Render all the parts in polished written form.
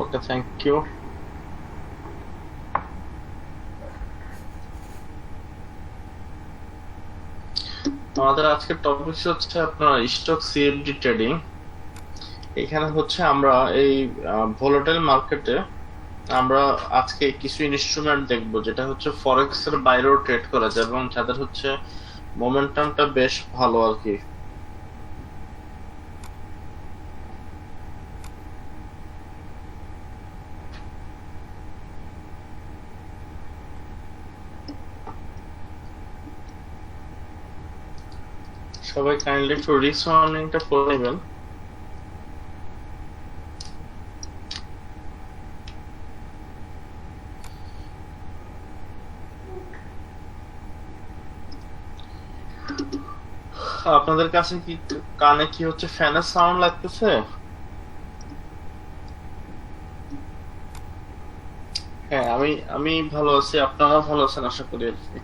Okay, thank you. আমাদের আজকের topic হচ্ছে আপনার স্টক সিএফডি ট্রেডিং। এখানে হচ্ছে আমরা এই ভোলাটাইল মার্কেটে আমরা আজকে কিছু ইনস্ট্রুমেন্ট দেখবো যেটা হচ্ছে ফরেক্স এর বাইরেও ট্রেড করা যায় এবং যাদের হচ্ছে মোমেন্টামটা বেশ ভালো আর কি। সবাই কাইন্ডলি একটু রিস্ক ওয়ার্নিংটা করে নেবেন। আপনাদের কাছে কি কানে কি হচ্ছে ফ্যানের সাউন্ড লাগতেছে? হ্যাঁ, আমি আমি ভালো আছি, আপনারা ভালো আছেন আশা করি আর কি।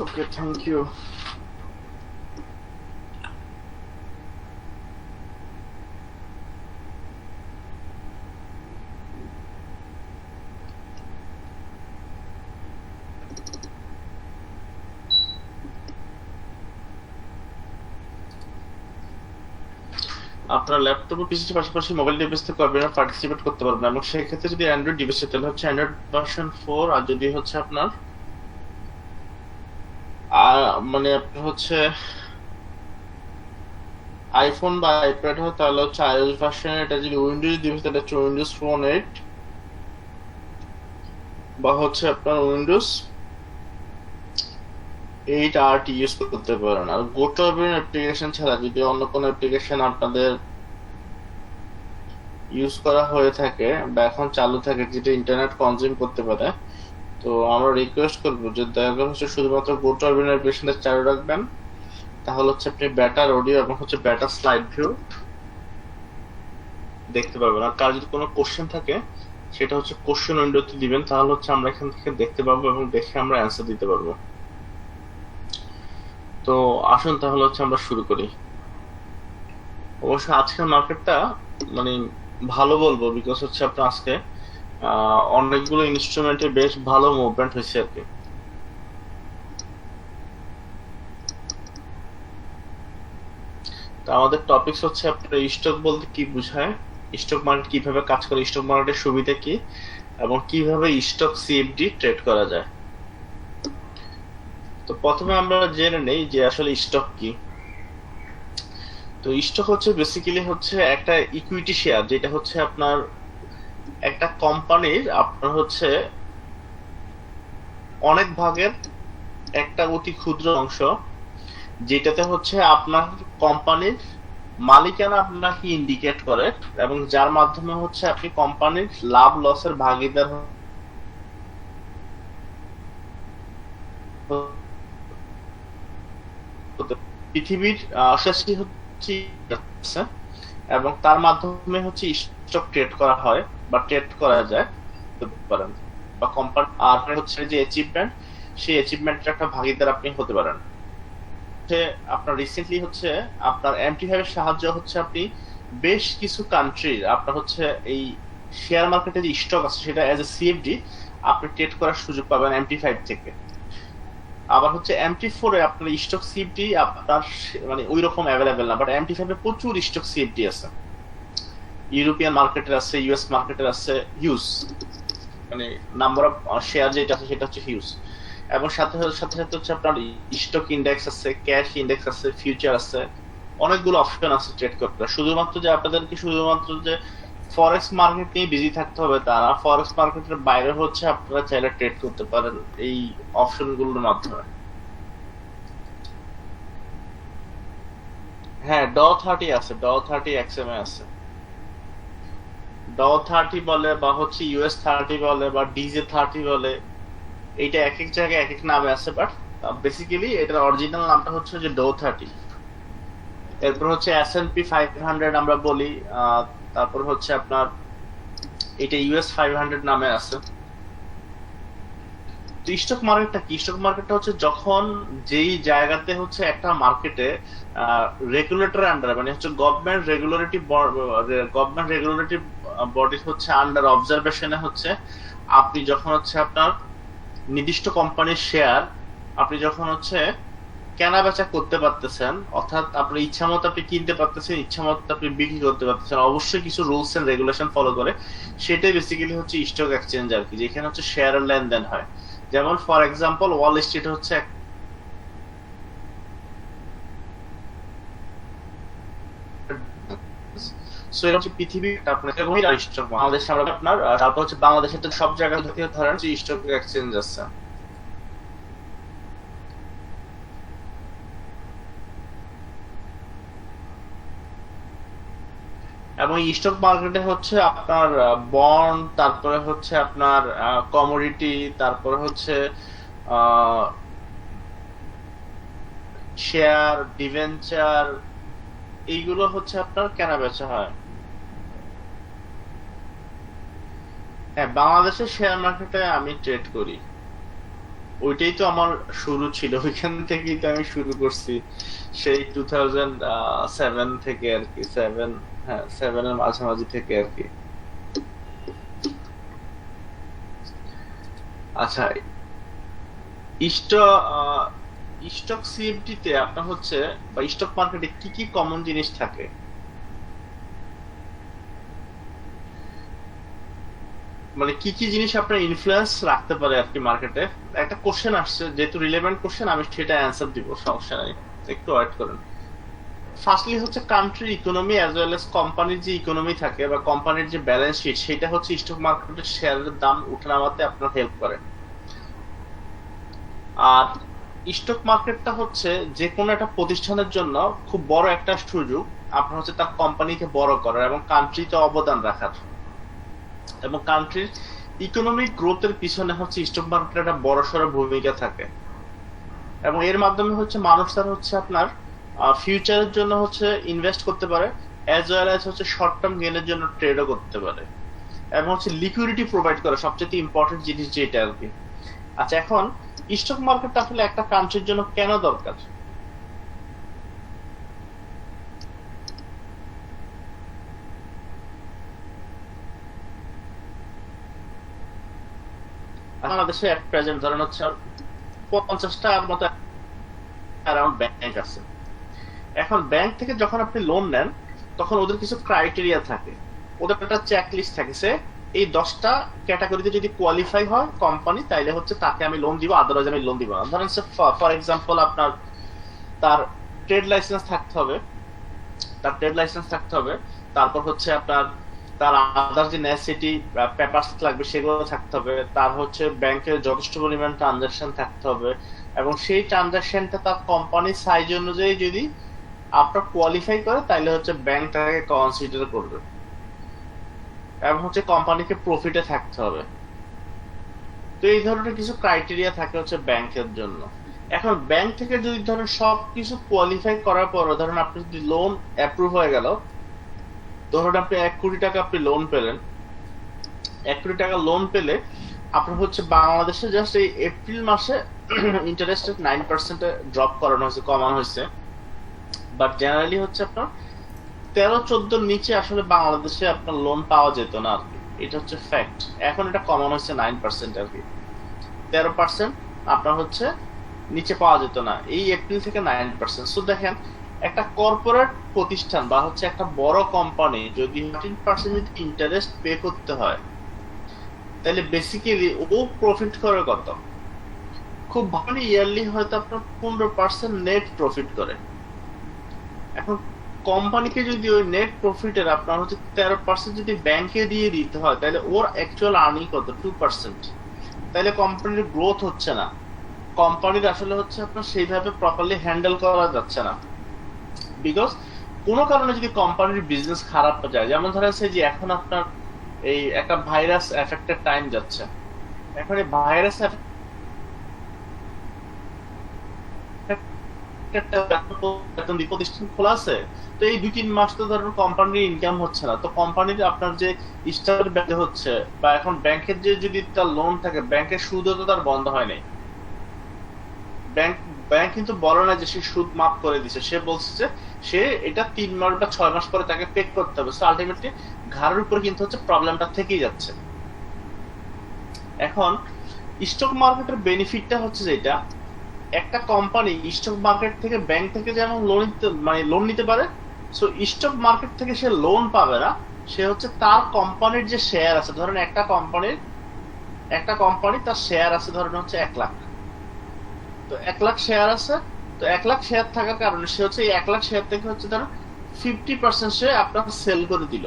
ওকে, থ্যাংক ইউ। আপনার ল্যাপটপ ও পিসির পাশাপাশি মোবাইল ডিভাইস থেকে আপনারা পার্টিসিপেট করতে পারবেন এবং সেই ক্ষেত্রে যদি অ্যান্ড্রয়েড ডিভাইস তাহলে হচ্ছে অ্যান্ড্রয়েড ভার্সন 4, আর যদি হচ্ছে আপনার মানে আপনার হচ্ছে আইফোন বা আইপ্যাড হয় তাহলে হচ্ছে আইওএস ভার্সন। এটা যদি উইন্ডোজ ডিভাইস তাহলে হচ্ছে উইন্ডোজ ফোন 8 বা হচ্ছে আপনার উইন্ডোজ 8 ইউজ করতে পারেন। আর গোটাবেন অ্যাপ্লিকেশন ছাড়া যদি অন্য কোনো অ্যাপ্লিকেশন আপনাদের ইউজ করা হয়ে থাকে বা এখন চালু থাকে যেটা ইন্টারনেট কনজিউম করতে পারে, তো আমরা রিকোয়েস্ট করবো যে দয়া করে হচ্ছে শুধুমাত্র গোটাবেন অ্যাপ্লিকেশনটা চালু রাখবেন। তাহলে হচ্ছে আপনি বেটার অডিও এবং হচ্ছে বেটার স্লাইড ভিউ দেখতে পাবেন। আর কার যদি কোনো কোশ্চেন থাকে সেটা হচ্ছে কোশ্চেন উইন্ডোতে দিবেন, তাহলে হচ্ছে আমরা এখান থেকে দেখতে পাবো এবং দেখে আমরা অ্যান্সার দিতে পারবো। তো আসুন তাহলে হচ্ছে আমরা শুরু করি। অবশ্য আজকের মার্কেটটা মানে ভালো বলবো, বিকজ হচ্ছে আপনার আজকে অনেকগুলো ইনস্ট্রুমেন্টে বেশ ভালো মুভমেন্ট হয়েছে আর কি। তো আমাদের টপিকস হচ্ছে আপনার স্টক বলতে কি বোঝায়, স্টক মার্কেট কিভাবে কাজ করে, স্টক মার্কেটের সুবিধা কি, এবং কিভাবে স্টক সিএফডি ট্রেড করা যায়। তো প্রথমে আমরা জেনে নেই যে আসলে স্টক কি। তো স্টক হচ্ছে বেসিক্যালি হচ্ছে একটা ইকুইটি শেয়ার, যেটা হচ্ছে আপনার একটা কোম্পানির আপনার হচ্ছে অনেক ভাগের একটা অতি ক্ষুদ্র অংশ, যেটাতে হচ্ছে আপনার কোম্পানির মালিকানা আপনাকে ইন্ডিকেট করে এবং যার মাধ্যমে হচ্ছে আপনি কোম্পানির লাভ লসের ভাগিদার পৃথিবীর শেষই হচ্ছে আছে, এবং তার মাধ্যমে হচ্ছে স্টক ট্রেড করা হয় বা ট্রেড করা যায় পারেন, বা কোম্পানি আর হচ্ছে যে অ্যাচিভমেন্ট, সেই অ্যাচিভমেন্টের একটা ভাগিদার আপনি হতে পারেন। আপনার রিসেন্টলি হচ্ছে আপনার MT5 এর সাহায্য হচ্ছে আপনি বেশ কিছু কান্ট্রির আপনার হচ্ছে এই শেয়ার মার্কেটে যে স্টক আছে সেটা এজ এ সিএফডি আপনি ট্রেড করার সুযোগ পাবেন MT5 থেকে। আবার হচ্ছে MT4 এ আপনার স্টক সিএফডি আপনার মানে ওই রকম অ্যাভেলেবেল না, বাট MT5 এ প্রচুর স্টক সিএফডি আছে। ইউরোপিয়ান মার্কেটের আছে, ইউএস মার্কেটের আছে, হিউজ মানে নাম্বার অফ শেয়ার যেটা আছে সেটা হচ্ছে হিউজ। এবং সাথে সাথে সাথে হচ্ছে আপনার স্টক ইন্ডেক্স আছে, ক্যাশ ইন্ডেক্স আছে, ফিউচার আছে, অনেকগুলো অপশন আছে ট্রেড করতে। শুধুমাত্র যে আপনাদেরকে শুধুমাত্র যে ফরেক্স মার্কেট নিয়ে বিজি থাকতে হবে তা না, ফরেক্স মার্কেটের বাইরে হচ্ছে আপনারা চাইলে ট্রেড করতে পারেন এই অপশনগুলোর মাধ্যমে। হ্যাঁ, ড30 আছে, ড30 XMA আছে। ড30 বলে বা হচ্ছে US30 বলে বা DJ30 বলে, এইটা এক এক জায়গায় এক এক নামে আছে, বাট বেসিক্যালি এটার অরিজিনাল নামটা হচ্ছে যে ড30। এরপর হচ্ছে S&P 500 আমরা বলি, তারপর হচ্ছে আপনার এটা US 500 নামে আছে। তো স্টক মার্কেটটা কি? স্টক মার্কেটটা হচ্ছে যখন যেই জায়গাতে হচ্ছে একটা মার্কেটে রেগুলেটর আন্ডার, মানে হচ্ছে গভর্নমেন্ট রেগুলেটরি বডি হচ্ছে আন্ডার অবজারভেশনে হচ্ছে আপনি যখন হচ্ছে আপনার নির্দিষ্ট কোম্পানির শেয়ার আপনি যখন হচ্ছে কেনা বেচা করতে পারতেছেন, অর্থাৎ আপনার ইচ্ছা মতো আপনি কিনতে পারতেছেন, ইচ্ছা মতো আপনি বিক্রি করতে পারতেছেন, অবশ্যই কিছু রুলস এন্ড রেগুলেশন ফলো করে, সেটাই বেসিক্যালি হচ্ছে স্টক এক্সচেঞ্জ আর কি, যেখানে হচ্ছে শেয়ারের লেনদেন হয়। যেমন ফর এক্সাম্পল ওয়াল স্ট্রিট হচ্ছে সো এটা হচ্ছে পৃথিবীর আপনার স্টক বাংলাদেশ আমরা আপনার তারপর হচ্ছে বাংলাদেশের তো সব জায়গায় ধরেন যে স্টক এক্সচেঞ্জ আছে। এবং স্টক মার্কেটে হচ্ছে আপনার বন্ড, তারপরে হচ্ছে আপনার কমোডিটি, তারপরে হচ্ছে শেয়ার, ডিভেঞ্চার, এইগুলো হচ্ছে আপনার কেনা বেচা হয়। হ্যাঁ, বাংলাদেশের শেয়ার মার্কেটে আমি ট্রেড করি, ওইটাই তো আমার শুরু ছিল, ওইখান থেকেই তো আমি শুরু করছি সেই 2007 থেকে আর কি, হ্যাঁ 7 এর মাঝামাঝি থেকে আর কি। আচ্ছা, স্টক সিএফডি তে আপনার হচ্ছে বা স্টক মার্কেটে কি কি কমন জিনিস থাকে? মানে কি কি জিনিস আপনার ইনফ্লুয়েন্স রাখতে পারে আর কি মার্কেটে? একটা কোশ্চেন আসছে, যেহেতু রিলেভেন্ট কোশ্চেন আমি সেটা অ্যান্সার দিব, সমস্যা নাই, একটু ওয়েট করেন। ফার্স্টলি হচ্ছে কান্ট্রির ইকোনমি অ্যাজ ওয়েল এজ কোম্পানির যে ইকোনমি থাকে বা কোম্পানির যে ব্যালেন্স শিট, সেটা হচ্ছে স্টক মার্কেটের শেয়ারের দাম উঠানামাতে আপনার হেল্প করে। আর স্টক মার্কেটটা হচ্ছে যে কোনো একটা প্রতিষ্ঠানের জন্য খুব বড় একটা সুযোগ আপনার হচ্ছে তার কোম্পানিকে বড় করার এবং কান্ট্রিতে অবদান রাখার, এবং কান্ট্রির ইকোনমিক গ্রোথের পিছনে হচ্ছে স্টক মার্কেটের একটা বড়সড় ভূমিকা থাকে। এবং এর মাধ্যমে হচ্ছে মানুষ তার হচ্ছে আপনার ফিউচারের জন্য হচ্ছে ইনভেস্ট করতে পারে, অ্যাজ ওয়েল অ্যাজ হচ্ছে শর্ট টার্ম গেইনের জন্য ট্রেডও করতে পারে, এবং হচ্ছে লিকুইডিটি প্রোভাইড করে, সবচেয়ে ইম্পর্টেন্ট জিনিস যেটা আর কি। আচ্ছা, এখন স্টক মার্কেটটা আসলে একটা কান্ট্রির জন্য কেন দরকার? বাংলাদেশে এক প্রেজেন্ট ধরেন হচ্ছে 50টার মতো অ্যারাউন্ড ব্যাংক আছে। এখন ব্যাংক থেকে যখন আপনি লোন নেন তখন ওদের কিছু ক্রাইটেরিয়া থাকে, ওদের একটা চেক লিস্ট থাকে, সে এই 10টা ক্যাটাগরিতে যদি কোয়ালিফাই হয় কোম্পানি, তাইলে হচ্ছে তাকে আমি লোন দিব, আদারওয়াইজ আমি লোন দিব না। ধরেন ফর এক্সাম্পল আপনার তার ট্রেড লাইসেন্স থাকতে হবে, তারপর হচ্ছে আপনার তার আদার যে নেসেসিটি পেপারস লাগবে সেগুলো থাকতে হবে, তার হচ্ছে ব্যাংকে যথেষ্ট পরিমাণ ট্রানজাকশন থাকতে হবে, এবং সেই ট্রানজাকশনটা তার কোম্পানির সাইজ অনুযায়ী যদি আপনার কোয়ালিফাই করে তাহলে হচ্ছে ব্যাংক তাকে কনসিডার করবে, এবং হচ্ছে কোম্পানিকে প্রফিটে থাকতে হবে। তো এই ধরনের কিছু ক্রাইটেরিয়া থাকে হচ্ছে ব্যাংকের জন্য। এখন ব্যাংক থেকে যদি ধরেন সবকিছু কোয়ালিফাই করার পর ধরেন আপনি যদি লোন অ্যাপ্রুভ হয়ে গেল, ধরুন আপনি 1 কোটি টাকা আপনি লোন পেলেন, 1 কোটি টাকা লোন পেলে আপনার হচ্ছে বাংলাদেশে জাস্ট এই এপ্রিল মাসে ইন্টারেস্ট রেট 9% ড্রপ করানো হয়েছে, কমানো হয়েছে, বাট জেনারেলি হচ্ছে আপনার 13-14 নিচে আসলে বাংলাদেশে আপনার লোন পাওয়া যেত না আর কি, এটা হচ্ছে ফ্যাক্ট। এখন এটা কমানো হয়েছে 9% আর কি, 13% আপনার হচ্ছে নিচে পাওয়া যেত না, এই এপ্রিল থেকে 9%। সো দেখেন, একটা কর্পোরেট প্রতিষ্ঠান বা হচ্ছে একটা বড় কোম্পানি যদি 13% যদি ইন্টারেস্ট পে করতে হয়, তাহলে বেসিক্যালি ও প্রফিট করে কত? খুব ভালো ইয়ারলি হয়তো আপনার 15% নেট প্রফিট করে। এখন কোম্পানিকে যদি ওই নেট প্রফিটের আপনার হচ্ছে 13% যদি ব্যাংকে দিয়ে দিতে হয়, তাহলে ওর অ্যাকচুয়াল আর্নিং কত? 2%। তাহলে কোম্পানির গ্রোথ হচ্ছে না, কোম্পানির আসলে হচ্ছে আপনার সেইভাবে প্রপারলি হ্যান্ডেল করা যাচ্ছে না, বিকজ কোনো কারণে যদি কোম্পানির বিজনেস খারাপ যায়, যেমন ধরেন যে এখন আপনার এই একটা ভাইরাস এফেক্টেড টাইম যাচ্ছে, এখন এই ভাইরাস একটা বেতন দিয়ে প্রতিষ্ঠান খোলা আছে, তো এই 2-3 মাস তো ধরুন কোম্পানির ইনকাম হচ্ছে না, তো কোম্পানির আপনার যে স্টার ব্যাংক হচ্ছে বা এখন ব্যাংকের যে যদি তার লোন থাকে, ব্যাংকের সুদও তো তার বন্ধ হয় নাই। ব্যাংক ব্যাংক কিন্তু বলে না যে সে সুদ মাফ করে দিছে, সে বলছে যে সে এটা 3 মাস বা 6 মাস পরে তাকে পে করতে হবে। সো আলটিমেটলি ঘাড়ের উপরে কিন্তু হচ্ছে প্রবলেমটা থেকেই যাচ্ছে। এখন স্টক মার্কেটের বেনিফিটটা হচ্ছে যেটা, একটা কোম্পানি স্টক মার্কেট থেকে ব্যাংক থেকে যেমন লোন নিতে মানে লোন নিতে পারে, সো স্টক মার্কেট থেকে সে লোন পাবে না, সে হচ্ছে তার কোম্পানির যে শেয়ার আছে, ধরেন একটা কোম্পানি তার শেয়ার আছে ধরেন হচ্ছে 1 লাখ, তো 1 লাখ শেয়ার আছে, তো 1 লাখ শেয়ার থাকার কারণে সে হচ্ছে এই 1 লাখ শেয়ার থেকে হচ্ছে ধরেন 50% সে আপনার সেল করে দিল,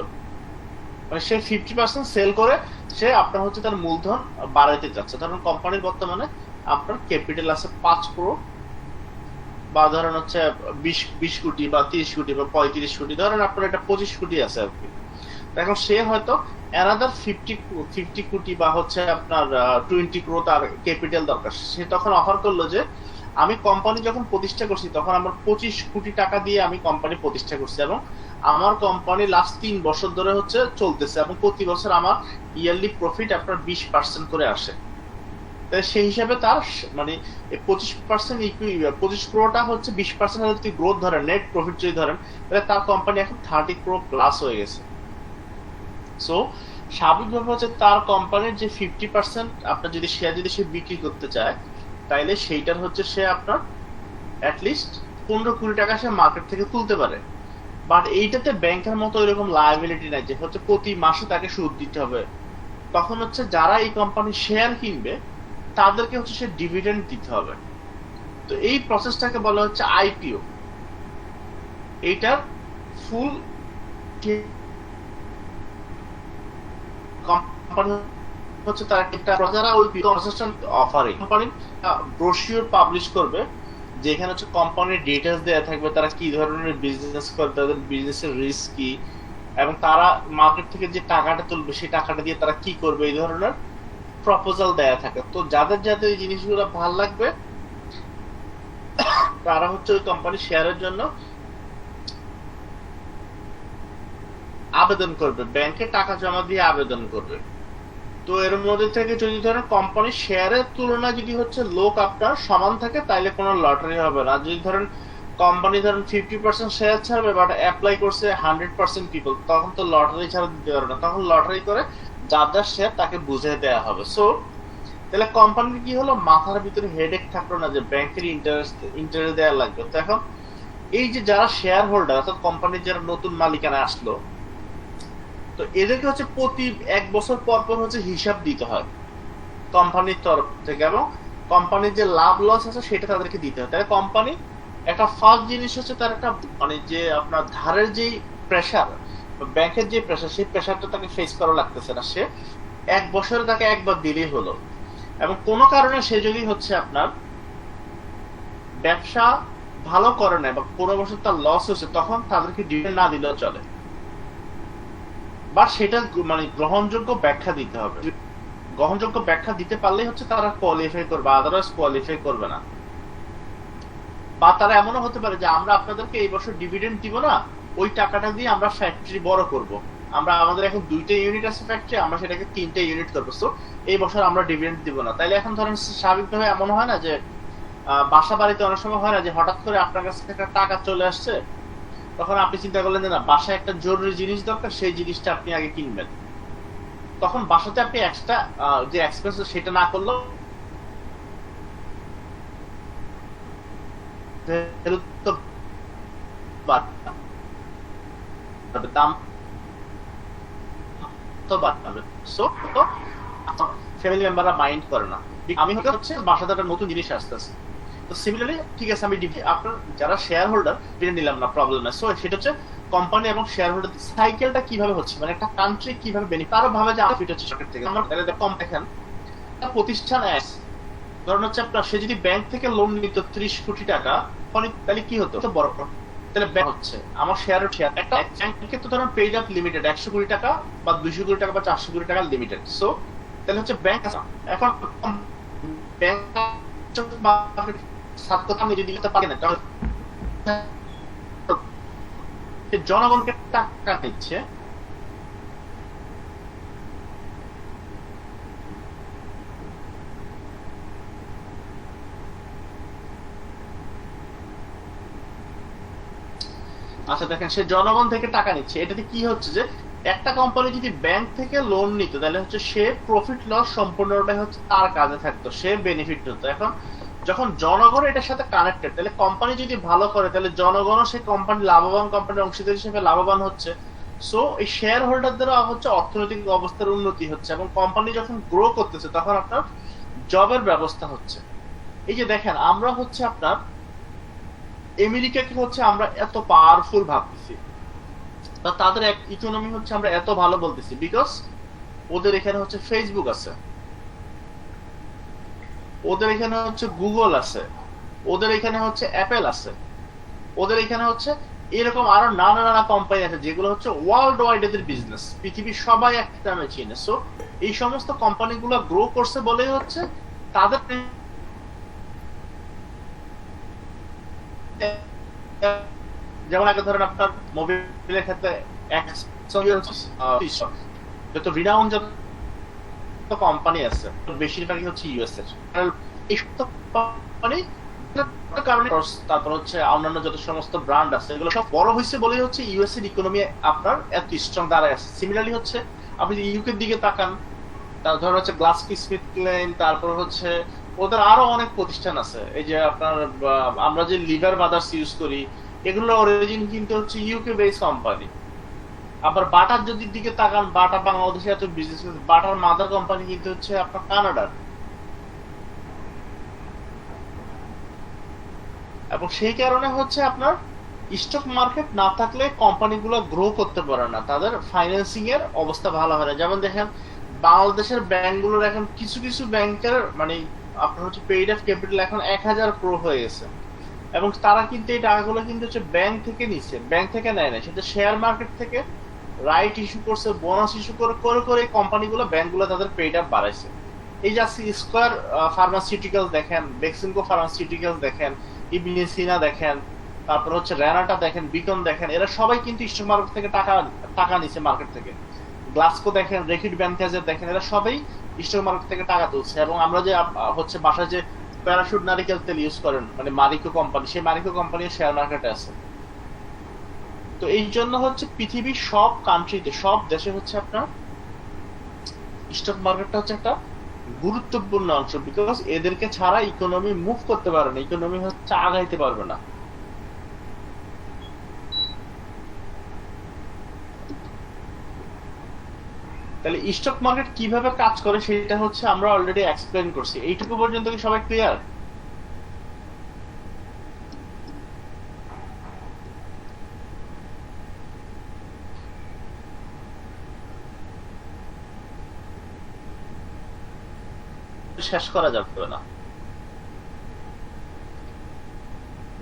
মানে সে 50% সেল করে সে আপনার হচ্ছে তার মূলধন বাড়াইতে যাচ্ছে। ধরেন কোম্পানির বর্তমানে আপনার ক্যাপিটাল আছে 5 crore বা ধরেন হচ্ছে 20 কোটি বা 30 কোটি বা 35 কোটি, ধরেন আপনার এটা 25 কোটি আছে আর কি। এখন সে হয়তো অ্যানাদার 50 কোটি বা হচ্ছে আপনার 20 crore তার ক্যাপিটাল দরকার, সে তখন অফার করলো যে আমি কোম্পানি যখন প্রতিষ্ঠা করছি তখন আমার 25 কোটি টাকা দিয়ে আমি কোম্পানি প্রতিষ্ঠা করছি, এবং আমার কোম্পানি লাস্ট 3 বছর ধরে হচ্ছে চলতেছে, এবং প্রতি বছর আমার ইয়ারলি প্রফিট আপনার 20% করে আসে। তাই সেই হিসাবে তার মানে 25% 25 ক্রোটা হচ্ছে 20% যদি গ্রোথ ধরেন, নেট প্রফিট যদি ধরেন, তাহলে তার কোম্পানি এখন 30 crore প্লাস হয়ে গেছে। সো স্বাভাবিকভাবে হচ্ছে তার কোম্পানির যে 50% আপনার যদি শেয়ার যদি সে বিক্রি করতে চায়, তাইলে সেইটার হচ্ছে সে আপনার অ্যাটলিস্ট 15 কোটি টাকা সে মার্কেট থেকে তুলতে পারে। বাট এইটাতে ব্যাংকের মতো এরকম লায়াবিলিটি নাই যে হচ্ছে প্রতি মাসে তাকে সুদ দিতে হবে। তখন হচ্ছে যারা এই কোম্পানির শেয়ার কিনবে তাদেরকে হচ্ছে সে ডিভিডেন্ড দিতে হবে। তো এই প্রসেসটাকে বলা হচ্ছে আইপিও। এইটার ফুল কোম্পানি হচ্ছে তার একটা যারা ওই প্রসেসটা অফারিং কোম্পানির ব্রোশিওর পাবলিশ করবে, যেখানে হচ্ছে কোম্পানির ডিটেইলস দেয়া থাকবে, তারা কি ধরনের বিজনেস করে, তাদের বিজনেসের রিস্ক কি, এবং তারা মার্কেট থেকে যে টাকাটা তুলবে সেই টাকাটা দিয়ে তারা কি করবে, এই ধরনের প্রপোজাল দেয়া থাকে। তো যাদের যাদের এই জিনিসগুলো ভালো লাগবে তারা হচ্ছে ওই কোম্পানি শেয়ারের জন্য আবেদন করবে, ব্যাংকে টাকা জমা দিয়ে আবেদন করবে। তো এর মধ্যে থেকে যদি ধরেন কোম্পানির শেয়ারের তুলনায় যদি হচ্ছে লোক আপনার সমান থাকে, তাইলে কোনো লটারি হবে না। যদি ধরেন কোম্পানি ধরেন 50% শেয়ার ছাড়বে বাট অ্যাপ্লাই করছে 100% পিপল, তখন তো লটারি ছাড়া দিতে পারবে না, তখন লটারি করে যার যার শেয়ার তাকে বুঝিয়ে দেওয়া হবে। সো তাহলে কোম্পানির কি হলো, মাথার ভিতরে হেডেক থাকলো না যে ব্যাংকের ইন্টারেস্ট দেওয়া লাগবে। তো এখন এই যে যারা শেয়ার হোল্ডার অর্থাৎ কোম্পানির যারা নতুন মালিকানা আসলো, তো এদেরকে হচ্ছে প্রতি 1 বছর পর পর হচ্ছে হিসাব দিতে হয় কোম্পানির তরফ থেকে, এবং কোম্পানির যে লাভ লস আছে সেটা তাদেরকে দিতে হয়। তাহলে কোম্পানি একটা ফার্স্ট জিনিস হচ্ছে তার একটা মানে যে আপনার ধারের যে প্রেসার, ব্যাংকের যে প্রেসার, সেই প্রেসারটা তাকে ফেস করা লাগতেছে না, সে 1 বছরে তাকে একবার দিলেই হলো। এবং কোনো কারণে সে যদি হচ্ছে আপনার ব্যবসা ভালো করে না বা কোনো বছর তার লস হচ্ছে, তখন তাদেরকে ডিভিডেন্ড না দিলেও চলে, বা সেটা মানে গ্রহণযোগ্য ব্যাখ্যা দিতে হবে। গ্রহণযোগ্য ব্যাখ্যা দিতে পারলেই হচ্ছে তারা কোয়ালিফাই করবে, আদারওয়াইজ কোয়ালিফাই করবে না। বা তারা এমনও হতে পারে যে আমরা আপনাদেরকে এই বছর ডিভিডেন্ড দিব না, ওই টাকাটা দিয়ে আমরা ফ্যাক্টরি বড় করব, আমরা আমাদের এখন 2টা ইউনিট আছে ফ্যাক্টরি, আমরা সেটাকে 3টে ইউনিট করবো, তো এই বছর আমরা ডিভিডেন্ড দিব না। তাইলে এখন ধরেন স্বাভাবিকভাবে এমন হয় না যে বাসা বাড়িতে অনেক সময় হয় না যে হঠাৎ করে আপনার কাছে একটা টাকা চলে আসছে, তখন আপনি চিন্তা করলেন যে না বাসায় একটা জরুরি জিনিস দরকার, সেই জিনিসটা আপনি আগে কিনবেন, তখন বাসাতে আপনি এক্সট্রা যে এক্সপেন্স সেটা না করলেও দাম তো বাড়বে। সো ফ্যামিলি মেম্বাররা মাইন্ড করে না। আমি হচ্ছে বাসাতে একটা নতুন জিনিস আসতেছে, তো সিমিলারলি ঠিক আছে আমি আপনার যারা শেয়ার হোল্ডার এটা নিলাম না, প্রবলেম নাই। সো সেটা হচ্ছে কোম্পানি এবং শেয়ার হোল্ডার সাইকেলটা কিভাবে হচ্ছে, মানে একটা কান্ট্রি কিভাবে বেনিফিট, তারা ভাবে যে প্রফিট হচ্ছে সরকার থেকে। আমরা কম দেখেন প্রতিষ্ঠান ধরুন হচ্ছে আপনার সে যদি ব্যাংক থেকে লোন নিত 30 কোটি টাকা, তাহলে কি হতো, বড় তাহলে ব্যাংক হচ্ছে আমার শেয়ার একটা ব্যাংকে তো ধরুন পেজ আপ লিমিটেড 100 কোটি টাকা বা 200 কোটি টাকা বা 400 কোটি টাকা লিমিটেড। সো তাহলে হচ্ছে ব্যাংক এখন ব্যাংক 7 কথা আমি যদি দিতে পারি না, জনগণকে টাকা দিচ্ছে, আচ্ছা দেখেন সে জনগণ থেকে টাকা নিচ্ছে, এটাতে কি হচ্ছে যে একটা কোম্পানি যদি ব্যাংক থেকে লোন নিত তাহলে হচ্ছে সে প্রফিট লস সম্পূর্ণটাই হচ্ছে তার কাজে থাকতো, সে বেনিফিট হতো। এখন যখন জনগণ এটার সাথে কানেক্টেড, তাহলে কোম্পানি যদি ভালো করে তাহলে জনগণও সেই কোম্পানি লাভবান, কোম্পানির অংশীদার হিসেবে লাভবান হচ্ছে। সো এই শেয়ার হোল্ডারদেরও হচ্ছে অর্থনৈতিক অবস্থার উন্নতি হচ্ছে, এবং কোম্পানি যখন গ্রো করতেছে তখন আপনার জবের ব্যবস্থা হচ্ছে। এই যে দেখেন আমরা হচ্ছে আপনার আমেরিকাকে হচ্ছে আমরা এত পাওয়ারফুল ভাবতেছি, বা তাদের এক ইকোনমি হচ্ছে আমরা এত ভালো বলতেছি, বিকজ ওদের এখানে হচ্ছে ফেসবুক আছে, ওদের এখানে হচ্ছে গুগল আছে, ওদের এখানে হচ্ছে অ্যাপেল আছে, ওদের এখানে হচ্ছে এরকম আরো নানা নানা কোম্পানি আছে যেগুলো হচ্ছে ওয়ার্ল্ড ওয়াইড এদের বিজনেস, পৃথিবীর সবাই একটা নামে চিনে। সো এই সমস্ত কোম্পানিগুলো গ্রো করছে বলেই হচ্ছে তাদের, যেমন আগে ধরেন আপনার মোবাইলের ক্ষেত্রে যত রিনাউন যত কোম্পানি আছে বেশিরভাগই হচ্ছে ইউএস এর, এই সমস্ত কোম্পানি কারণে, তারপর হচ্ছে অন্যান্য যত সমস্ত ব্র্যান্ড আছে এগুলো সব বড় হয়েছে বলেই হচ্ছে ইউএস এর ইকোনমি আপনার এত স্ট্রং দাঁড়ায় আছে। সিমিলারলি হচ্ছে আপনি ইউকে দিকে তাকান, ধর হচ্ছে গ্লাসকিসমিথক্লাইন, তারপর হচ্ছে ওদের আরো অনেক প্রতিষ্ঠান আছে। এই যে আপনার আমরা যে লিভার ব্রাদার্স ইউজ করি, এগুলো অরিজিন কিন্তু হচ্ছে ইউকে বেস কোম্পানি। আবার বাটার যদি দিকে তাকান, বাটা বাংলাদেশে এত বিজনেস, বাটার মাদার কোম্পানি কিন্তু হচ্ছে আপনার কানাডার। এবং সেই কারণে হচ্ছে আপনার স্টক মার্কেট না থাকলে কোম্পানিগুলো গ্রো করতে পারে না, তাদের ফাইন্যান্সিং এর অবস্থা ভালো হয় না। যেমন দেখেন বাংলাদেশের ব্যাংকগুলোর এখন কিছু কিছু ব্যাংকের মানে আপনার হচ্ছে পেইড অফ ক্যাপিটাল এখন 1000 ক্রোর হয়ে গেছে, এবং তারা কিন্তু এই টাকাগুলো কিন্তু হচ্ছে ব্যাংক থেকে নিচ্ছে, ব্যাংক থেকে নেয় না, সেটা শেয়ার মার্কেট থেকে রাইট ইস্যু করছে, বোনাস ইস্যু করে করে করে এই কোম্পানিগুলো ব্যাংকগুলো তাদের পেইড আপ বাড়াইছে। এই যে স্কয়ার ফার্মাসিউটিক্যাল দেখেন, বেক্সিমকো ফার্মাসিউটিক্যাল দেখেন, ইবনে সিনা দেখেন, তারপর হচ্ছে রেনাটা দেখেন, বিকন দেখেন, এরা সবাই কিন্তু স্টক মার্কেট থেকে টাকা টাকা নিছে মার্কেট থেকে। গ্লাসকো দেখেন, রেকিড ব্যাংকাজের দেখেন, এরা সবাই স্টক মার্কেট থেকে টাকা তুলছে। এবং আমরা যে হচ্ছে বাসায় যে প্যারাশুট নারিকেল তেল ইউজ করেন, মানে মারিকো কোম্পানি, সেই মারিকো কোম্পানির শেয়ার মার্কেটে আছে। তো এই জন্য হচ্ছে পৃথিবীর সব কান্ট্রিতে, সব দেশে হচ্ছে আপনার স্টক মার্কেটটা হচ্ছে একটা গুরুত্বপূর্ণ অংশ, বিকজ এদেরকে ছাড়া ইকোনমি মুভ করতে পারে না, ইকোনমি হচ্ছে আগাইতে পারবে না। তাহলে স্টক মার্কেট কিভাবে কাজ করে সেটা হচ্ছে আমরা অলরেডি এক্সপ্লেন করছি। এইটুকু পর্যন্ত কি সবাই ক্লিয়ার? শেষ করা যাবে না,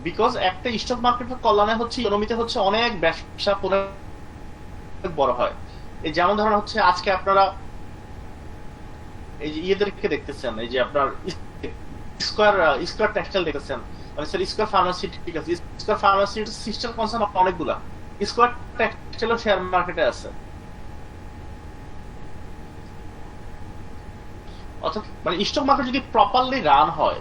বিকজ একটা স্টক মার্কেটের কল্যাণে হচ্ছে ইকোনমিতে হচ্ছে অনেক ব্যবসা বড় হয়। এই যেমন ধরেন হচ্ছে আজকে আপনারা এই যে ইয়েদেরকে দেখতেছেন, এই যে আপনার স্কয়ার স্কয়ার টেক্সটাইল দেখতেছেন, মানে sir square pharmaceuticals, square pharmaceuticals system concern অনেকগুলা, স্কয়ার টেক্সটাইলও শেয়ার মার্কেটে আছে। অর্থাৎ মানে স্টক মার্কেট যদি প্রপারলি রান হয়,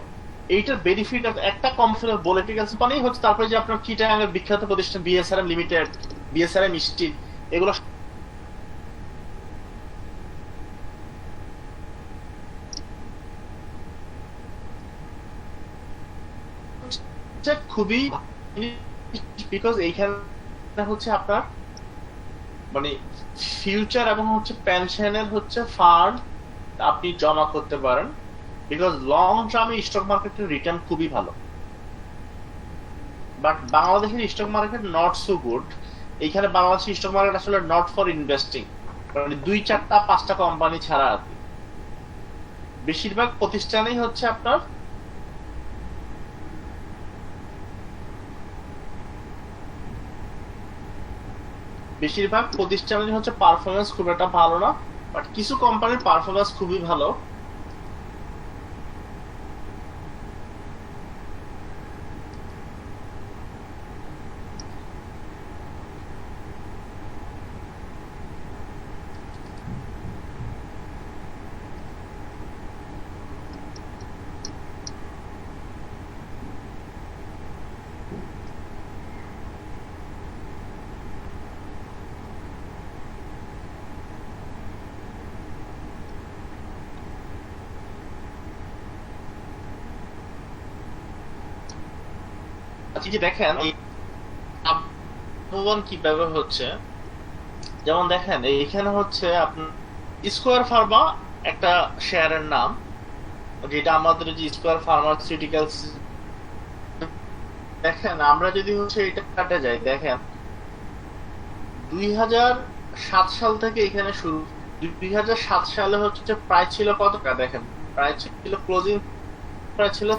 এইটার বেনিফিট একটা কোম্পানির পলিটিক্যাল কোম্পানি হচ্ছে, তারপরে যে আপনার চিটাগাংয়ের বিখ্যাত প্রতিষ্ঠান বিএসআরএম লিমিটেড, বিএসআরএম স্টিল, এগুলো খুবই, বিকজ এইখানে হচ্ছে আপনার মানে ফিউচার এবং হচ্ছে পেনশনের হচ্ছে ফান্ড আপনি জমা করতে পারেন, বিকজ লং টার্মে স্টক মার্কেটের রিটার্ন খুবই ভালো। বাট বাংলাদেশের stock market not so good. এইখানে বাংলাদেশের স্টক মার্কেট আসলে নট ফর ইনভেস্টিং, মানে 2-4-5টা কোম্পানি ছাড়া আর কি বেশিরভাগ প্রতিষ্ঠানেই হচ্ছে আপনার হচ্ছে পারফরমেন্স খুব একটা ভালো না, বাট কিছু কোম্পানির পারফরমেন্স খুবই ভালো। এই যে দেখেন এই লাভবান কিভাবে হচ্ছে, যেমন দেখেন এইখানে হচ্ছে আপনার স্কয়ার ফার্মা একটা শেয়ারের নাম, যেটা আমাদের যে স্কয়ার ফার্মাসিউটিক্যালস। দেখেন আমরা যদি হচ্ছে এটা কাটে যাই, দেখেন 2007 সাল থেকে এখানে শুরু। 2007 সালে হচ্ছে প্রাইস ছিল কত টাকা, দেখেন প্রাইস ছিল ক্লোজিং প্রাইস ছিল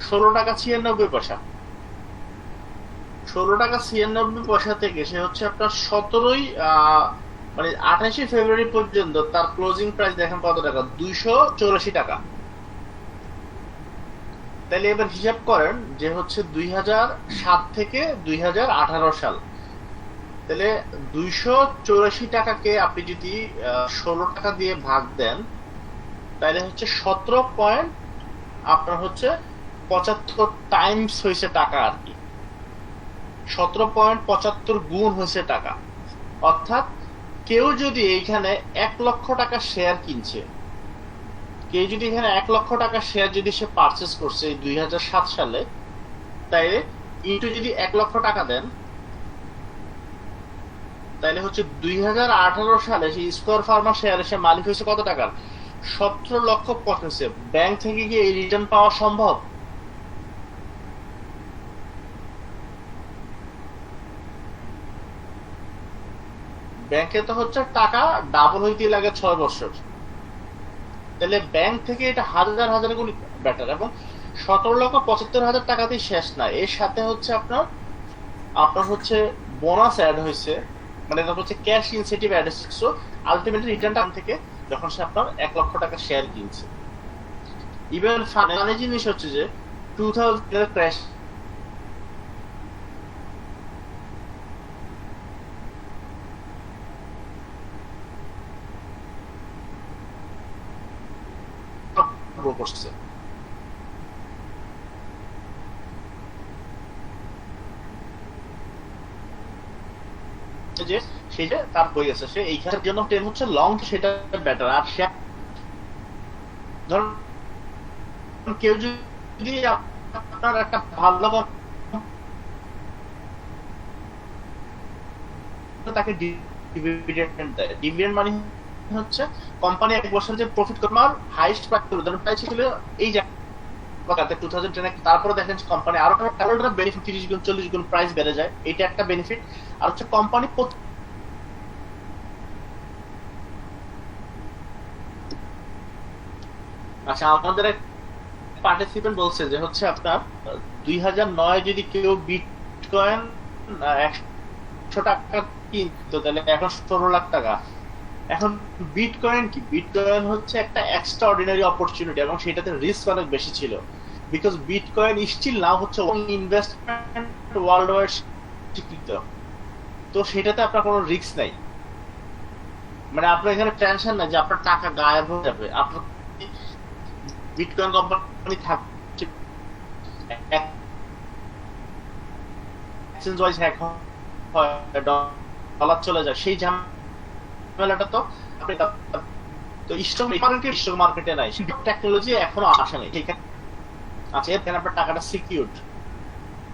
16 টাকা 96 পয়সা। 16 টাকা 96 পয়সা থেকে সে হচ্ছে আপনার 28 ফেব্রুয়ারি পর্যন্ত তার ক্লোজিং প্রাইস দেখেন কত টাকা, 284 টাকা। তাহলে এবার হিসাব করেন যে হচ্ছে 2007 থেকে 2018 সাল, তাহলে 284 টাকাকে আপনি যদি 16 টাকা দিয়ে ভাগ দেন, তাহলে হচ্ছে 17.75 টাইমস হয়েছে টাকা আর কি, 17.75 গুণ হয়েছে টাকা। অর্থাৎ কেউ যদি এইখানে 1 লক্ষ টাকা শেয়ার কিনছে, কেউ যদি এখানে 1 লক্ষ টাকা শেয়ার যদি সে পারচেস করছে 2007 সালে, তাইলে ইন্টু যদি 1 লক্ষ টাকা দেন, তাইলে হচ্ছে 2018 সালে সেই স্কয়ার ফার্মা শেয়ারের সে মালিক হয়েছে কত টাকার, 17 লক্ষ 85। ব্যাংক থেকে কি এই রিটার্ন পাওয়া সম্ভব? ব্যাংকে তো হচ্ছে টাকা ডাবল হইতে লাগে 6 বছর। তাহলে ব্যাংক থেকে এটা হাজার হাজার গুণ বেটার। এবং 17,75,000 টাকাতেই শেষ না, এর সাথে হচ্ছে আপনার আপনার হচ্ছে বোনাস অ্যাড হয়েছে, মানে এটা হচ্ছে ক্যাশ ইনসেন্টিভ অ্যাড হয়েছে। সো আলটিমেটলি রিটার্নটা থেকে যখন সে আপনার 1 লক্ষ টাকা শেয়ার কিনছে। ইভেন ফানি জিনিস হচ্ছে যে 2000 ক্র্যাশ করছে, যে সেটা তার বই আছে, সে এইখানের জন্য টেন হচ্ছে লং, সেটা বেটার। আর সে ধরুন কেউ যদি আপনার একটা ভালো তাকে ডিভিডেন্ড দেয়, ডিভিডেন্ড মানে হচ্ছে কোম্পানি 1 বছর যে প্রফিট করবে আর হাইস্ট প্রাইস ছিল এই জায়গাতে 2010, তারপরে দেখেন কোম্পানি আরো বেনিফিট 30 গুণ 40 গুণ প্রাইস বেড়ে যায়, এটা একটা বেনিফিট। আর হচ্ছে কোম্পানি আচ্ছা আমাদের এক পার্টিসিপেন্ট বলছে যে হচ্ছে আপনার 2009 যদি কেউ বিটকয়েন 100 টাকা কিনতো, তাহলে এখন 16 লাখ টাকা। এখন বিটকয়েন কি, বিটকয়েন হচ্ছে একটা এক্সট্রা অর্ডিনারি অপরচুনিটি, এবং সেটাতে রিস্ক অনেক বেশি ছিল। বিকজ বিটকয়েন স্টিল নাও হচ্ছে ইনভেস্টমেন্ট ওয়ার্ল্ড ওয়াইড স্বীকৃত, তো সেটাতে আপনার কোনো রিস্ক নাই। মানে আপনার এখানে টেনশন নাই যে আপনার টাকা গায়েব হয়ে যাবে। আপনার বিটকয়েন কোম্পানি থাকছে, এক্সচেঞ্জ ওয়াইজ হ্যাক হয়, ডলার চলে যায়, সেই ঝামেলাটা তো তো স্টক মার্কেটে নাই, টেকনোলজি এখনো আসে নাই, ঠিক আছে? আচ্ছা, এখানে আপনার টাকাটা সিকিউরড।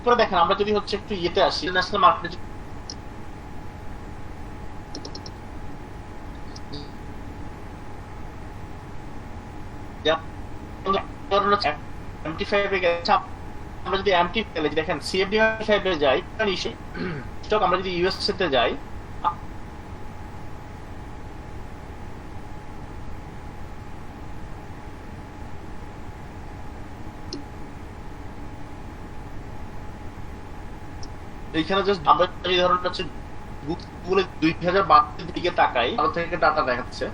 পরে দেখেন আমরা যদি হচ্ছে একটু ইয়েতে আসি, ইন্টারন্যাশনাল মার্কেটে আমরা যদি দেখেন সিএফডি 5 এ যাই, স্টক আমরা যদি ইউএসএ তে যাই, এইখানে জাস্ট আমরা এই ধরনের হচ্ছে গুগলে 2012 দিকে তাকাই, ভারত থেকে ডাটা দেখাচ্ছে।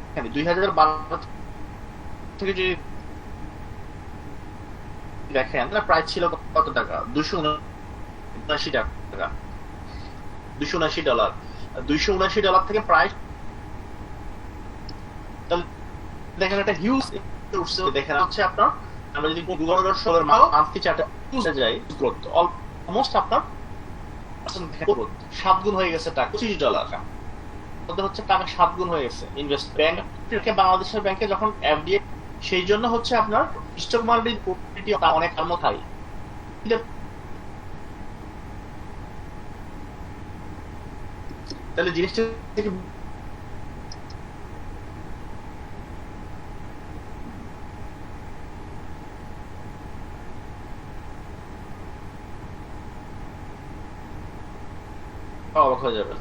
এখানে 2012 থেকে যদি দেখেন প্রাইস ছিল কত টাকা, 279 টাকা, $279। $279 থেকে প্রাইস, তাহলে দেখেন একটা হিউজ দেখেন হচ্ছে আপনার, আমরা যদি গুগলের শোয়ের মান্থলি চার্টে যাই, গ্রোথ অলমোস্ট আপনার 7 গুণ হয়ে গেছে টাকা, $25 হচ্ছে টাকা 7 গুণ হয়ে গেছে ইনভেস্ট। ব্যাংক বাংলাদেশের ব্যাংকে যখন এফডিএ, সেই জন্য হচ্ছে আপনার স্টক মার্কেট অনেক হাই। তাহলে জিনিসটা থেকে অবাক হয়ে যাবে।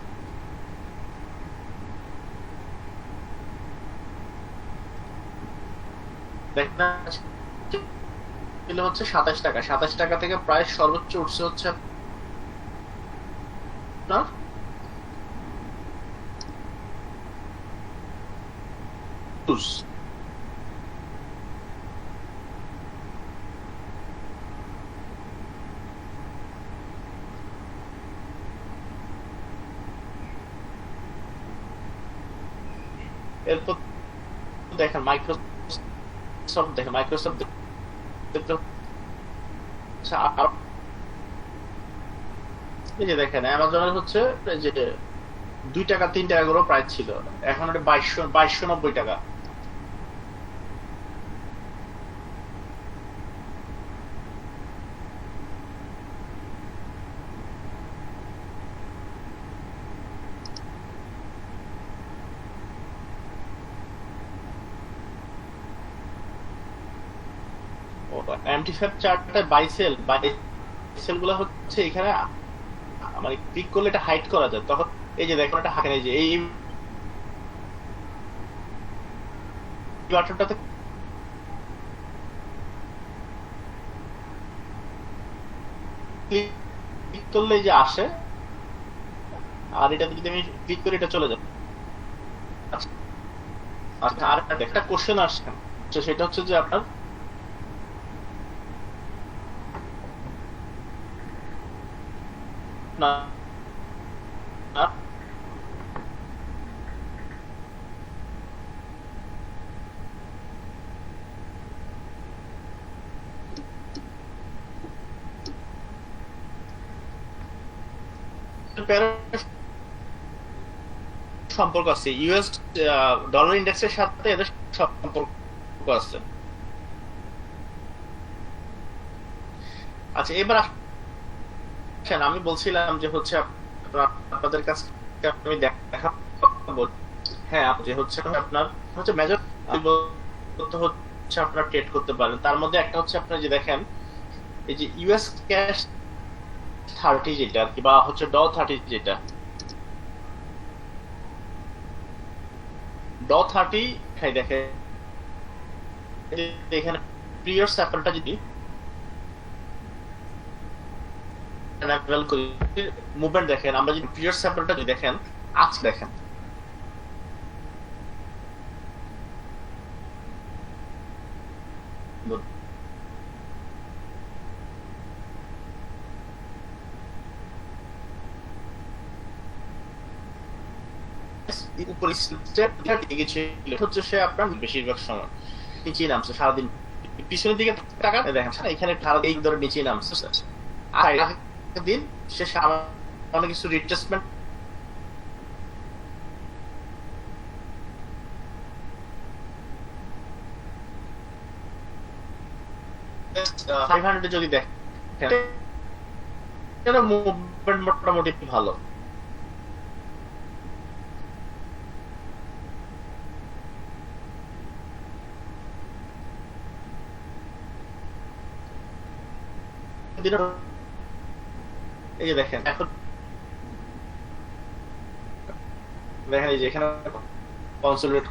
দেখেন হচ্ছে 27 টাকা, 27 টাকা থেকে প্রায় সর্বোচ্চ উঠছে হচ্ছে আপনার এরপর দেখেন মাইক্রোসফট, দেখেন মাইক্রোসফট এই যে দেখেন অ্যামাজনের হচ্ছে যে 2 টাকা 3 টাকা করে প্রাইস ছিল, এখন এটা 2290 টাকা। MT5 চার্টটা বাইসেল গুলো হচ্ছে এখানে মানে ক্লিক করলে এটা হাইড করা যায়, তখন এই যে দেখেন এটা হাইড, এই যে এই বাটনটাতে ক্লিক করলে যে আসে, আর এটা যদি আমি ক্লিক করি এটা চলে যাবে। আচ্ছা আর একটা কোশ্চেন আসছে, সেটা হচ্ছে যে আপনার সম্পর্ক আছে ইউএস ডলার ইন্ডেক্সের সাথে এদের সম্পর্ক আছে। আচ্ছা এবার আসেন, আমি বলছিলাম যে হচ্ছে আপনাদের কাছে আমি দেখাবো, হ্যাঁ যে হচ্ছে আপনার হচ্ছে মেজর হচ্ছে আপনারা ট্রেড করতে পারেন। তার মধ্যে একটা হচ্ছে আপনার যে দেখেন এই যে ইউএস ক্যাশ 30 যেটা আর কি, বা হচ্ছে ড 30 যেটা, ড 30 দেখে এখানে প্রিভিয়াস স্যাম্পলটা যদি এনাবেল করি, মুভমেন্ট দেখেন, আমরা যদি প্রিভিয়াস স্যাম্পলটা যদি দেখেন, আজ দেখেন উপরে হচ্ছে সে আপনার বেশিরভাগ সময় নিচে নামছে, সারাদিন পিছনের দিকে টাকা দেখেন এখানে এই ধরে নিচে নামছে, আর দিন শেষে আমার অনেক কিছু রিট্রেসমেন্ট যদি দেখেন মুভমেন্ট মোটামুটি ভালো। এই যে দেখেন এখন দেখেন এই যে এখানে কনসোলিডেট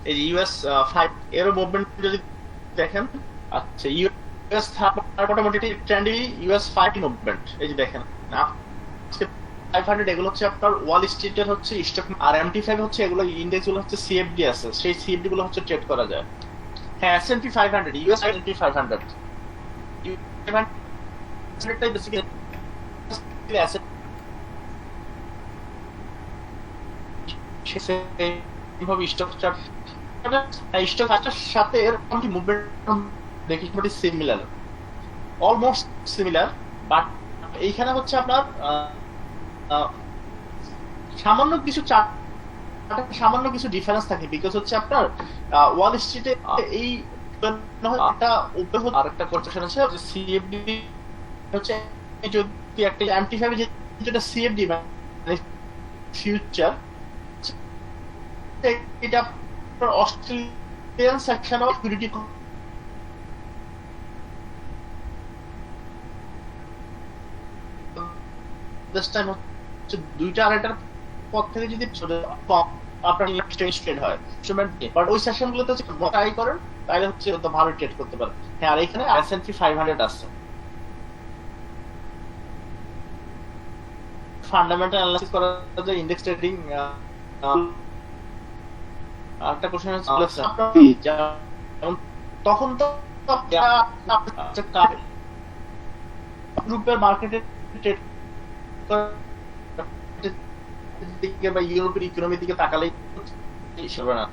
এই যে ইউএস 5 এর মুভমেন্ট যদি দেখেন, আচ্ছা ইউএস মোটামুটি ট্রেন্ডি ইউএস 5 মুভমেন্ট এই যে দেখেন 500 এগুলো হচ্ছে আপনার ওয়াল স্ট্রিটের হচ্ছে স্টক, আর MT5 হচ্ছে এগুলো ইন্ডেক্স গুলো হচ্ছে সিএফডি আছে, সেই সিএফডি গুলো হচ্ছে ট্রেড করা যায়। হ্যাঁ S&P 500 ইউএস S&P 500 টাই বেসিক্যালি অ্যাসেট, সেভাবে স্টক চার্ট স্টক চার্টের সাথে এর মুভমেন্ট দেখি মোটামুটি সিমিলার, অলমোস্ট সিমিলার, বাট এইখানে হচ্ছে আপনার সামান্য কিছু চার্ট সামান্য কিছু ডিফারেন্স থাকে, বিকজ হচ্ছে আপনার ওয়াল স্ট্রিটে এই একটা উপর আরেকটা কোটেশন আছে যে সিএফডি হচ্ছে যদি একটা এমটি5 যেটা সিএফডি মানে ফিউচার, এটা Australian section of security this time হচ্ছে দুইটা আড়াইটার পর থেকে যদি আপনার এক্সচেঞ্জ ট্রেড হয় ইনস্ট্রুমেন্ট নিয়ে, বাট ওই সেশনগুলোতে হচ্ছে ট্রাই করেন তাহলে হচ্ছে তো ভালো ট্রেড করতে পারেন। হ্যাঁ, আর এখানে S&P 500 আছে। ফান্ডামেন্টাল অ্যানালাইসিস করার জন্য ইনডেক্স ট্রেডিং একটা কোশ্চেন হচ্ছে তখন তো গ্রুপের মার্কেটে ট্রেড দিকে বা ইউরোপের ইকোনমির দিকে তাকালেই সেবা না,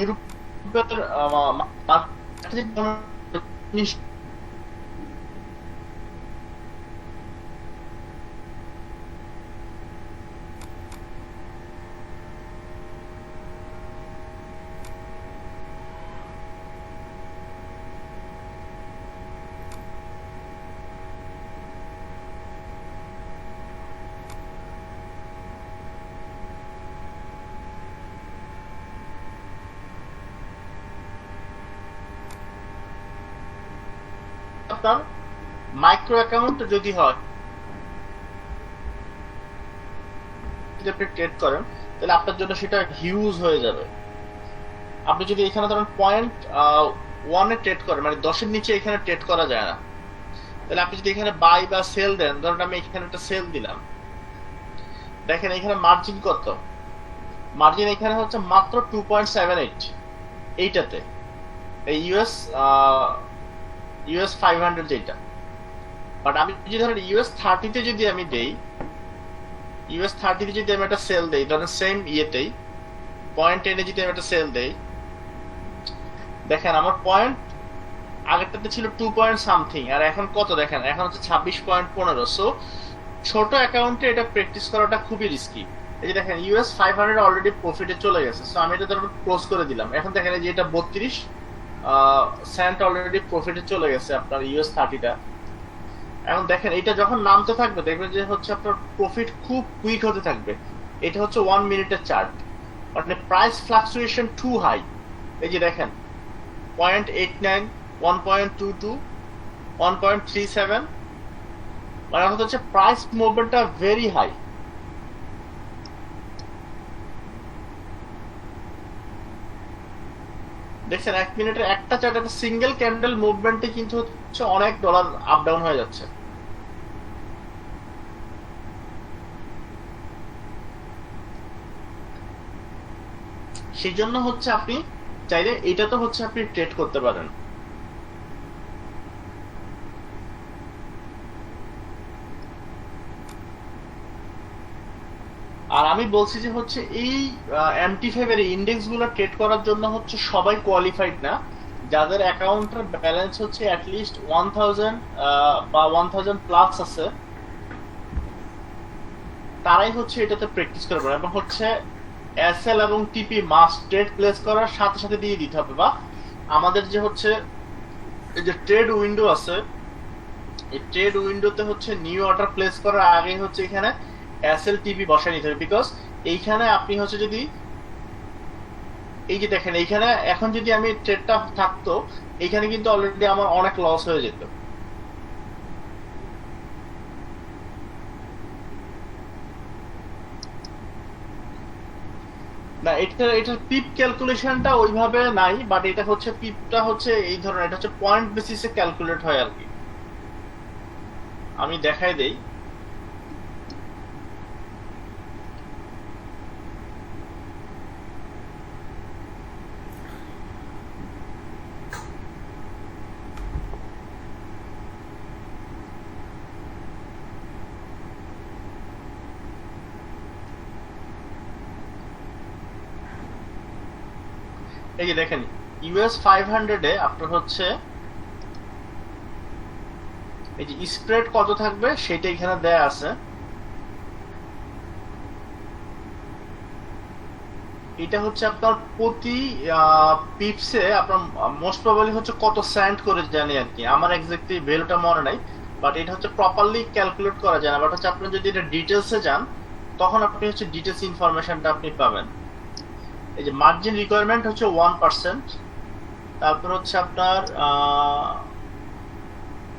ইউরোপের আপনার মাইক্রো অ্যাকাউন্ট যদি হয় যদি আপনি ট্রেড করেন তাহলে আপনার জন্য সেটা হিউজ হয়ে যাবে। আপনি যদি এখানে ধরেন পয়েন্ট 1 এ ট্রেড করেন, মানে 10 এর নিচে এখানে ট্রেড করা যায় না, তাহলে আপনি যদি এখানে বাই বা সেল দেন, ধরেন আমি এখানে একটা সেল দিলাম, দেখেন এখানে মার্জিন কত, মার্জিন এখানে হচ্ছে মাত্র 2.78 এইটাতে, এই ইউএস 500 যেটা। বাট আমি যদি ধরেন ইউএস 30 তে যদি আমি দেই, ইউএস 30 তে যদি আমি একটা সেল দেই, ধরেন সেম ইয়েতেই পয়েন্ট 10 এ যদি আমি একটা সেল দেই, দেখেন আমার পয়েন্ট আগেরটাতে ছিল 2 পয়েন্ট সামথিং, আর এখন কত দেখেন, এখন হচ্ছে 26.15। সো ছোট অ্যাকাউন্টে এটা প্র্যাকটিস করাটা খুবই রিস্কি। এই যে দেখেন ইউএস 500 অলরেডি প্রফিটে চলে গেছে, সো আমি এটা ধরুন ক্লোজ করে দিলাম। এখন দেখেন এই যে এটা 32 সেন্ট অলরেডি প্রফিটে চলে গেছে আপনার ইউএস 30টা। এখন দেখেন এটা যখন নামতে থাকবে দেখবেন যে হচ্ছে আপনার প্রফিট খুব কুইক হতে থাকবে। এটা হচ্ছে 1 মিনিটের চার্ট, মানে প্রাইস ফ্লাকচুয়েশন টু হাই। এই যে দেখেন 0.89, 1.22, 1.37, মানে অর্থাৎ হচ্ছে প্রাইস মুভমেন্টটা ভেরি হাই। দেখছেন 1 মিনিটের একটা চার্ট, একটা সিঙ্গেল ক্যান্ডেল মুভমেন্টে কিন্তু হচ্ছে অনেক ডলার আপ ডাউন হয়ে যাচ্ছে। সেই জন্য হচ্ছে আপনি চাইলে এটা তো হচ্ছে আপনি ট্রেড করতে পারেন। আর আমি বলছি যে হচ্ছে এই MT5 এর ইন্ডেক্স গুলো ট্রেড করার জন্য হচ্ছে সবাই কোয়ালিফাইড না। যাদের অ্যাকাউন্টের ব্যালেন্স হচ্ছে অ্যাটলিস্ট 1000 বা 1000 প্লাস আছে, তারাই হচ্ছে এটাতে প্র্যাকটিস করতে পারে। এবং হচ্ছে এসএল এবং টিপি মাস্ট ট্রেড প্লেস করার সাথে সাথে দিয়ে দিতে হবে, বা আমাদের যে হচ্ছে এই যে ট্রেড উইন্ডো আছে, এই ট্রেড উইন্ডোতে হচ্ছে নিউ অর্ডার প্লেস করার আগে হচ্ছে এখানে এসএল টিপি বসায় নিতে হবে। বিকজ এইখানে আপনি হচ্ছে যদি এই যে দেখেন এইখানে এখন যদি আমি ট্রেডটা থাকতো, এইখানে কিন্তু অলরেডি আমার অনেক লস হয়ে যেত। না, এটার পিপ ক্যালকুলেশনটা ওইভাবে নাই, বাট এটা হচ্ছে পিপটা হচ্ছে এই ধরনের, এটা হচ্ছে পয়েন্ট বেসিসে ক্যালকুলেট হয় আর কি। আমি দেখাই দেই। এই যে দেখেন ইউএস 500 এ আপনার হচ্ছে এই যে স্প্রেড কত থাকবে সেটা এখানে দেয়া আছে। এটা হচ্ছে আপনার প্রতি পিপসে আপনার মোস্ট প্রবাবলি হচ্ছে কত সেন্ট করে জানি আর কি, আমার এক্স্যাক্টলি ভ্যালুটা মনে নাই, বাট এটা হচ্ছে প্রপারলি ক্যালকুলেট করা যায় না। বাট হচ্ছে আপনি যদি এটা ডিটেলসে যান তখন আপনি হচ্ছে ডিটেলস ইনফরমেশনটা আপনি পাবেন। এই যে মার্জিন রিকোয়ারমেন্ট হচ্ছে 1%, তারপর হচ্ছে আপনার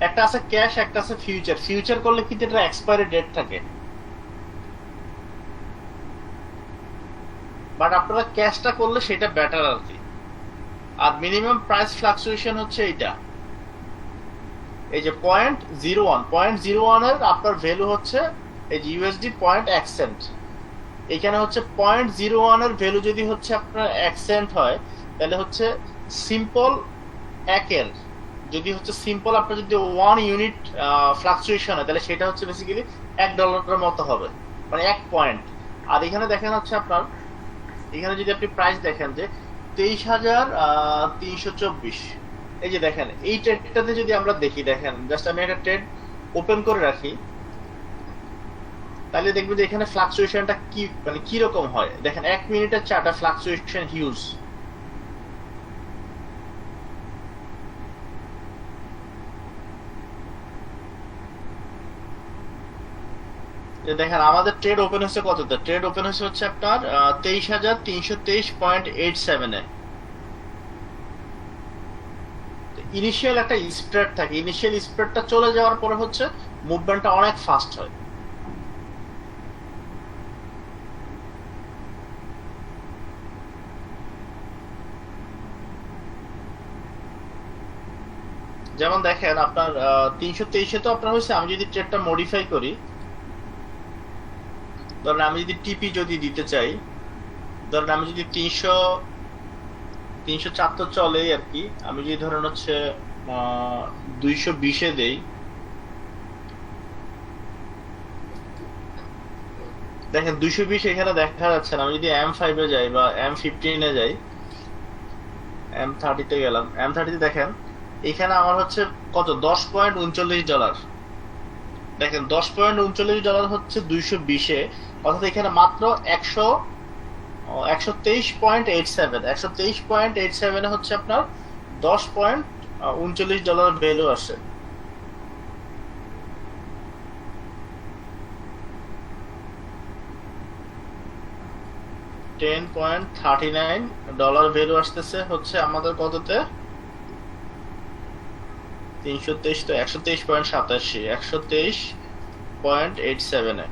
একটা আছে ক্যাশ, একটা আছে ফিউচার। ফিউচার করলে কিন্তু এটা এক্সপায়ারি ডেট থাকে, বাট আপনারা ক্যাশটা করলে সেটা বেটার আর কি। আর মিনিমাম প্রাইস ফ্লাকচুয়েশন হচ্ছে এইটা, এই যে 0.01, 0.01 এর আপনার ভ্যালু হচ্ছে এই যে ইউএসডি 0.1 সেন্ট। এখানে হচ্ছে 0.01 এর ভ্যালু যদি হচ্ছে আপনার 1 সেন্ট হয়, তাহলে হচ্ছে সিম্পল একের যদি হচ্ছে সিম্পল আপনার যদি 1 ইউনিট ফ্লাকচুয়েশন হয়, তাহলে সেটা হচ্ছে বেসিক্যালি $1 মতো হবে, মানে 1 পয়েন্ট। আর এখানে দেখেন হচ্ছে আপনার, এখানে যদি আপনি প্রাইস দেখেন যে 23,324, এই যে দেখেন এই ট্রেডটাতে যদি আমরা দেখি, দেখেন জাস্ট আমি একটা ট্রেড ওপেন করে রাখি, তাহলে দেখবেন যে এখানে ফ্লাকচুয়েশনটা কি মানে কি রকম হয়। দেখেন 1 মিনিটের চার্টে ফ্লাকচুয়েশন হিউজ। দেখেন আমাদের ট্রেড ওপেন হচ্ছে কততে, ট্রেড ওপেন হচ্ছে আপনার 23,323.87 এ। ইনিশিয়াল একটা স্প্রেড থাকে, ইনিশিয়াল স্প্রেডটা চলে যাওয়ার পরে হচ্ছে মুভমেন্টটা অনেক ফাস্ট হয়। যেমন দেখেন আপনার 323-এ তো আপনার হচ্ছে, আমি যদি ট্রেডটা মডিফাই করি, ধরেন আমি যদি টিপি যদি দিতে চাই, ধরেন আমি যদি 304 তো চলে আর কি, আমি যদি ধরেন হচ্ছে 220-এ দেই, দেখেন 220 এখানে দেখা যাচ্ছে না। আমি যদি M5 এ যাই বা M15 এ যাই, M30 তে গেলাম, M30 তে দেখেন এখানে আমার হচ্ছে কত, $10.39। দেখেন $10.39 হচ্ছে 220-এ, অর্থাৎ এখানে মাত্র 123.87 এ হচ্ছে আপনার $10.39 ভ্যালু আসে। $10.39 ভ্যালু আসতেছে হচ্ছে আমাদের কততে, 323 তো 123.87, 123.87 এ।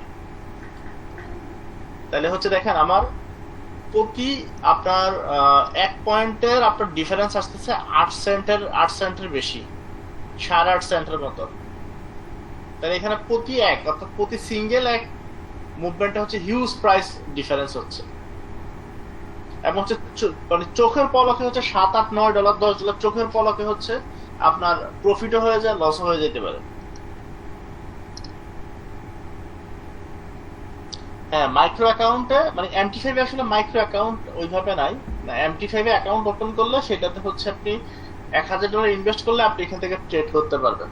তাহলে হচ্ছে দেখেন আমার প্রতি আপনার 1 পয়েন্টের আপনার ডিফারেন্স আসতেছে 8 সেন্টের বেশি, 8.5 সেন্টের মতো। তাহলে এখানে প্রতি এক অর্থাৎ প্রতি সিঙ্গেল এক মুভমেন্টে হচ্ছে হিউজ প্রাইস ডিফারেন্স হচ্ছে, এবং হচ্ছে মানে চোখের পলকে হচ্ছে $7, $8, $9, $10 চোখের পলকে হচ্ছে আপনার প্রফিটও হয়ে যায়, লসও হয়ে যেতে পারে। হ্যাঁ, মাইক্রো অ্যাকাউন্টে মানে MT5 আসলে মাইক্রো অ্যাকাউন্ট ওইভাবে নাই। MT5 অ্যাকাউন্ট ওপেন করলে সেটাতে হচ্ছে আপনি $1,000 ইনভেস্ট করলে আপনি এখান থেকে ট্রেড করতে পারবেন,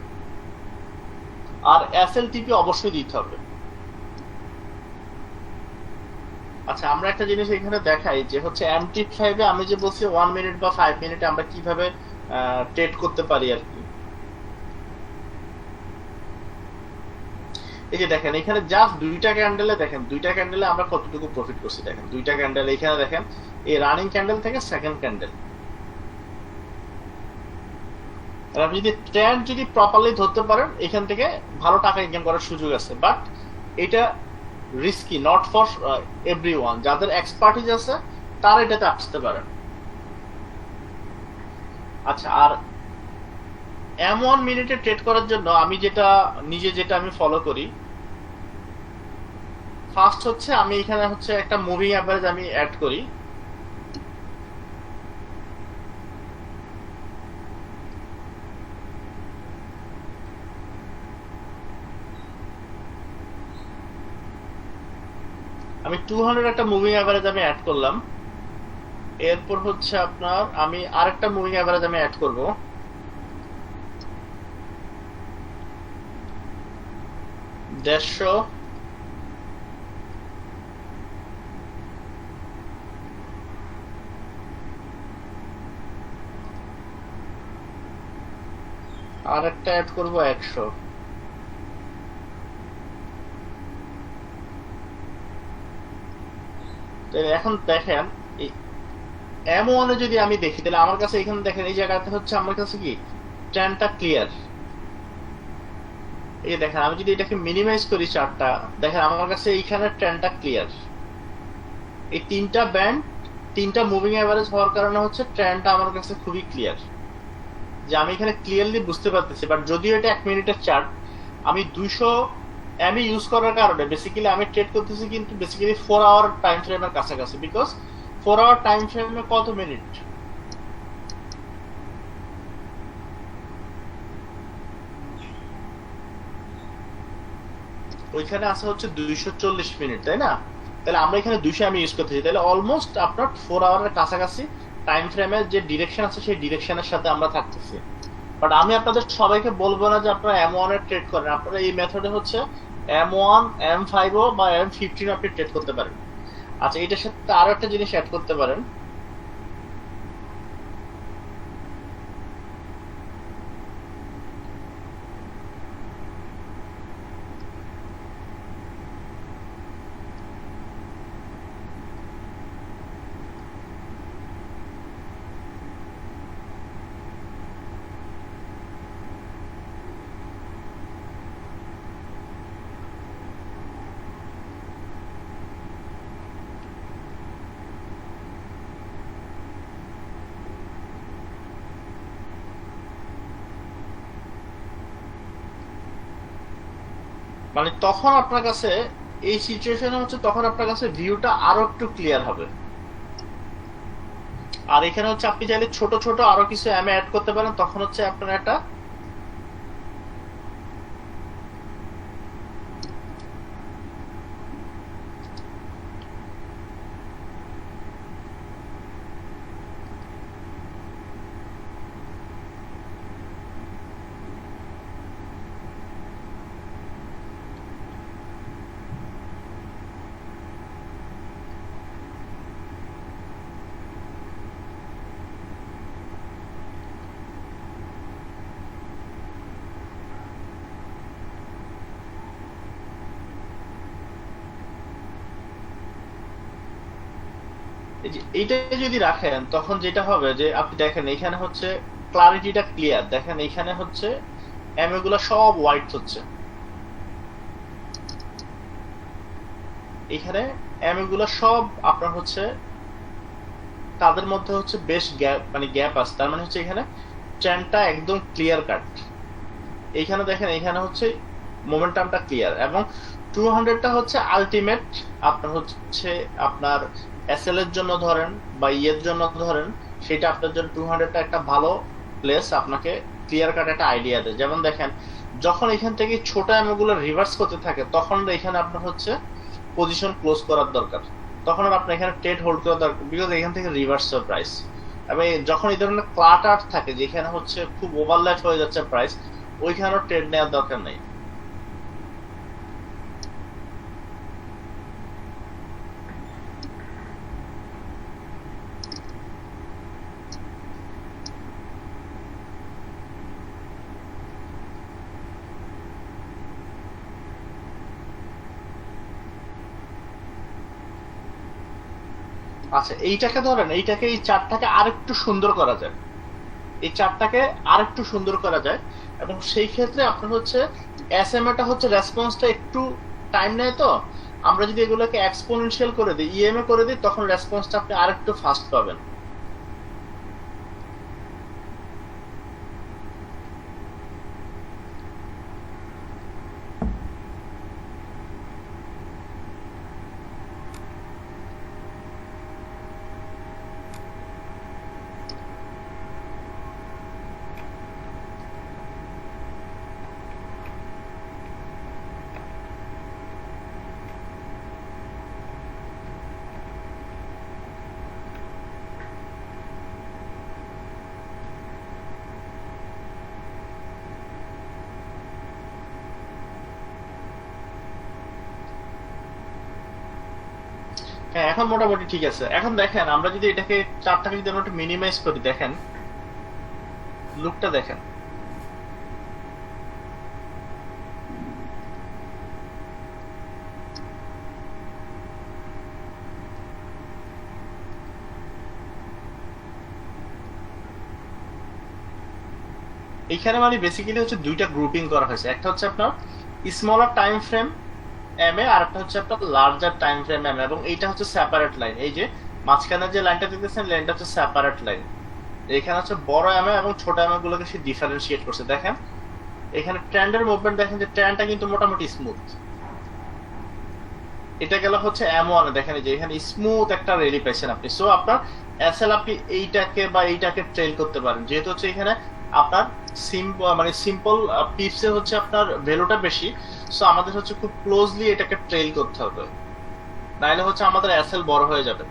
আর SLTP অবশ্যই দিতে হবে। আচ্ছা, আমরা একটা জিনিস এখানে দেখাই যে হচ্ছে MT5 এ আমি যে বলছি 1 মিনিট বা 5 মিনিটে আমরা কিভাবে ট্রেড করতে পারি আর কি। এই যে দেখেন এখানে জাস্ট দুইটা ক্যান্ডেলে, দেখেন দুইটা ক্যান্ডেলে আমরা কতটুকু প্রফিট করছি। দেখেন দুইটা ক্যান্ডেল, এখানে দেখেন এই রানিং ক্যান্ডেল থেকে সেকেন্ড ক্যান্ডেল। আর আপনি যদি ট্রেন্ড যদি প্রপারলি ধরতে পারেন, এখান থেকে ভালো টাকা ইনকাম করার সুযোগ আছে, বাট এটা রিস্কি, নট ফর এভরিওয়ান। যাদের এক্সপার্টিজ আছে তারা এটাতে আসতে পারেন। আচ্ছা, আর M1 মিনিটে ট্রেড করার জন্য আমি যেটা যেটা আমি ফলো করি, ফার্স্ট হচ্ছে আমি এখানে হচ্ছে একটা মুভিং অ্যাভারেজ আমি অ্যাড করি। আমি 200 একটা মুভিং অ্যাভারেজ আমি অ্যাড করলাম। এরপর হচ্ছে আপনার আমি আরেকটা মুভিং অ্যাভারেজ আমি অ্যাড করব। দেড়শো, আর একটা অ্যাড করব 100। এখন দেখেন M1 এ যদি আমি দেখি তাহলে আমার কাছে এখানে দেখেন এই জায়গাতে হচ্ছে আমার কাছে কি ট্রেন্ডটা ক্লিয়ার। এই যে দেখেন আমি যদি এটাকে মিনিমাইজ করি চার্টটা, দেখেন আমার কাছে এইখানে ট্রেন্ডটা ক্লিয়ার। এই তিনটা ব্যান্ড, তিনটা মুভিং এভারেজ হওয়ার কারণে হচ্ছে ট্রেন্ডটা আমার কাছে খুবই ক্লিয়ার, যে আমি এখানে ক্লিয়ারলি বুঝতে পারতেছি। বাট যদিও এটা 1 মিনিটের চার্ট, আমি 200 এমই ইউজ করার কারণে বেসিক্যালি আমি ট্রেড করতেছি কিন্তু বেসিক্যালি 4 আওয়ার টাইম ফ্রেমের কাছাকাছি। বিকজ 4 আওয়ার টাইম ফ্রেমে কত মিনিট? ওইখানে আছে হচ্ছে 240 মিনিট, তাই না? তাহলে আমরা এখানে 200 আমি ইউজ করতেছি, তাহলে অলমোস্ট আপনার 4 আওয়ারের কাছাকাছি টাইম ফ্রেমের যে ডিরেকশন আছে সেই ডিরেকশনের সাথে আমরা থাকতেছি। বাট আমি আপনাদের সবাইকে বলবো না যে আপনারা M1 এর ট্রেড করেন। আপনারা এই মেথডে হচ্ছে M1, M5 বা M15 আপনি ট্রেড করতে পারেন। আচ্ছা, এটার সাথে আরো একটা জিনিস অ্যাড করতে পারেন। মানে তখন আপনার কাছে এই সিচুয়েশনে হচ্ছে তখন আপনার কাছে ভিউটা আরো একটু ক্লিয়ার হবে। আর এখানে হচ্ছে আপনি চাইলে ছোট ছোট আরো কিছু এম অ্যাড করতে পারেন, তখন হচ্ছে আপনার একটা এইটা যদি রাখেন তখন যেটা হবে যে আপনি দেখেন এখানে হচ্ছে ক্লারিটিটা ক্লিয়ার। দেখেন এখানে হচ্ছে এম গুলা সব হোয়াইট হচ্ছে, এখানে এম গুলা সব আপনার হচ্ছে তাদের মধ্যে হচ্ছে বেশ গ্যাপ, মানে গ্যাপ আছে। তার মানে হচ্ছে এখানে ট্রেন্ডটা একদম ক্লিয়ার কাট। এইখানে দেখেন এখানে হচ্ছে মোমেন্টামটা ক্লিয়ার, এবং 200টা হচ্ছে আলটিমেট আপনার হচ্ছে আপনার এসএল এর জন্য ধরেন বা এর জন্য ধরেন, সেটা আপনার জন্য 200টা একটা ভালো প্লেস, আপনাকে ক্লিয়ার কাট একটা আইডিয়া দেয়। যেমন দেখেন যখন এখান থেকে ছোট এমও গুলো রিভার্স করতে থাকে তখন এখানে আপনার হচ্ছে পজিশন ক্লোজ করার দরকার, তখন আর আপনার এখানে ট্রেড হোল্ড করার দরকার, বিকজ এখান থেকে রিভার্স প্রাইস। এবং যখন এই ধরনের ক্লাটার থাকে যেখানে হচ্ছে খুব ওভারল্যাপ হয়ে যাচ্ছে প্রাইস, ওইখানেও ট্রেড নেওয়ার দরকার নেই। আচ্ছা, এইটাকে ধরেন, এইটাকে এই চার্টটাকে আরেকটু সুন্দর করা যায়, এই চার্টটাকে আরেকটু সুন্দর করা যায়। এবং সেই ক্ষেত্রে আপনার হচ্ছে এসএমএটা হচ্ছে রেসপন্সটা একটু টাইম নেয়, তো আমরা যদি এগুলোকে এক্সপোনেনশিয়াল করে দিই, ইএমএ করে দিই, তখন রেসপন্সটা আপনি আরেকটু ফাস্ট পাবেন। হ্যাঁ, এখন মোটামুটি ঠিক আছে। এখন দেখেন আমরা যদি এটাকে চার্টটাকে যদি আমরা একটু মিনিমাইজ করি, দেখেন লুকটা দেখেন, এইখানে মানে বেসিক্যালি হচ্ছে দুইটা গ্রুপিং করা হয়েছে, একটা হচ্ছে আপনার smaller time frame M A, আর একটা হচ্ছে আপনার লার্জার টাইম ফ্রেম এম, এবং এইটা হচ্ছে সেপারেট লাইন। এই যে মাঝখানে যে লাইনটা দেখতেছেন, লাইনটা হচ্ছে সেপারেট লাইন। এখানে হচ্ছে বড় এম এবং ছোট এম গুলোকে সে ডিফারেন্সিয়েট করছে। দেখেন এখানে ট্রেন্ডের মুভমেন্ট দেখেন যে ট্রেন্ডটা কিন্তু মোটামুটি স্মুথ। এটা গেল হচ্ছে M1 দেখেন যে এখানে স্মুথ একটা রেলি পাইছেন আপনি। সো আপনার এসএল আপনি এইটাকে বা এইটাকে ট্রেল করতে পারেন, যেহেতু হচ্ছে এখানে আপনার সিম্পল পিপসে হচ্ছে আপনার ভ্যালুটা বেশি। সো আমাদের হচ্ছে খুব ক্লোজলি এটাকে ট্রেল করতে হবে, নাইলে হচ্ছে আমাদের এসএল বড় হয়ে যাবে।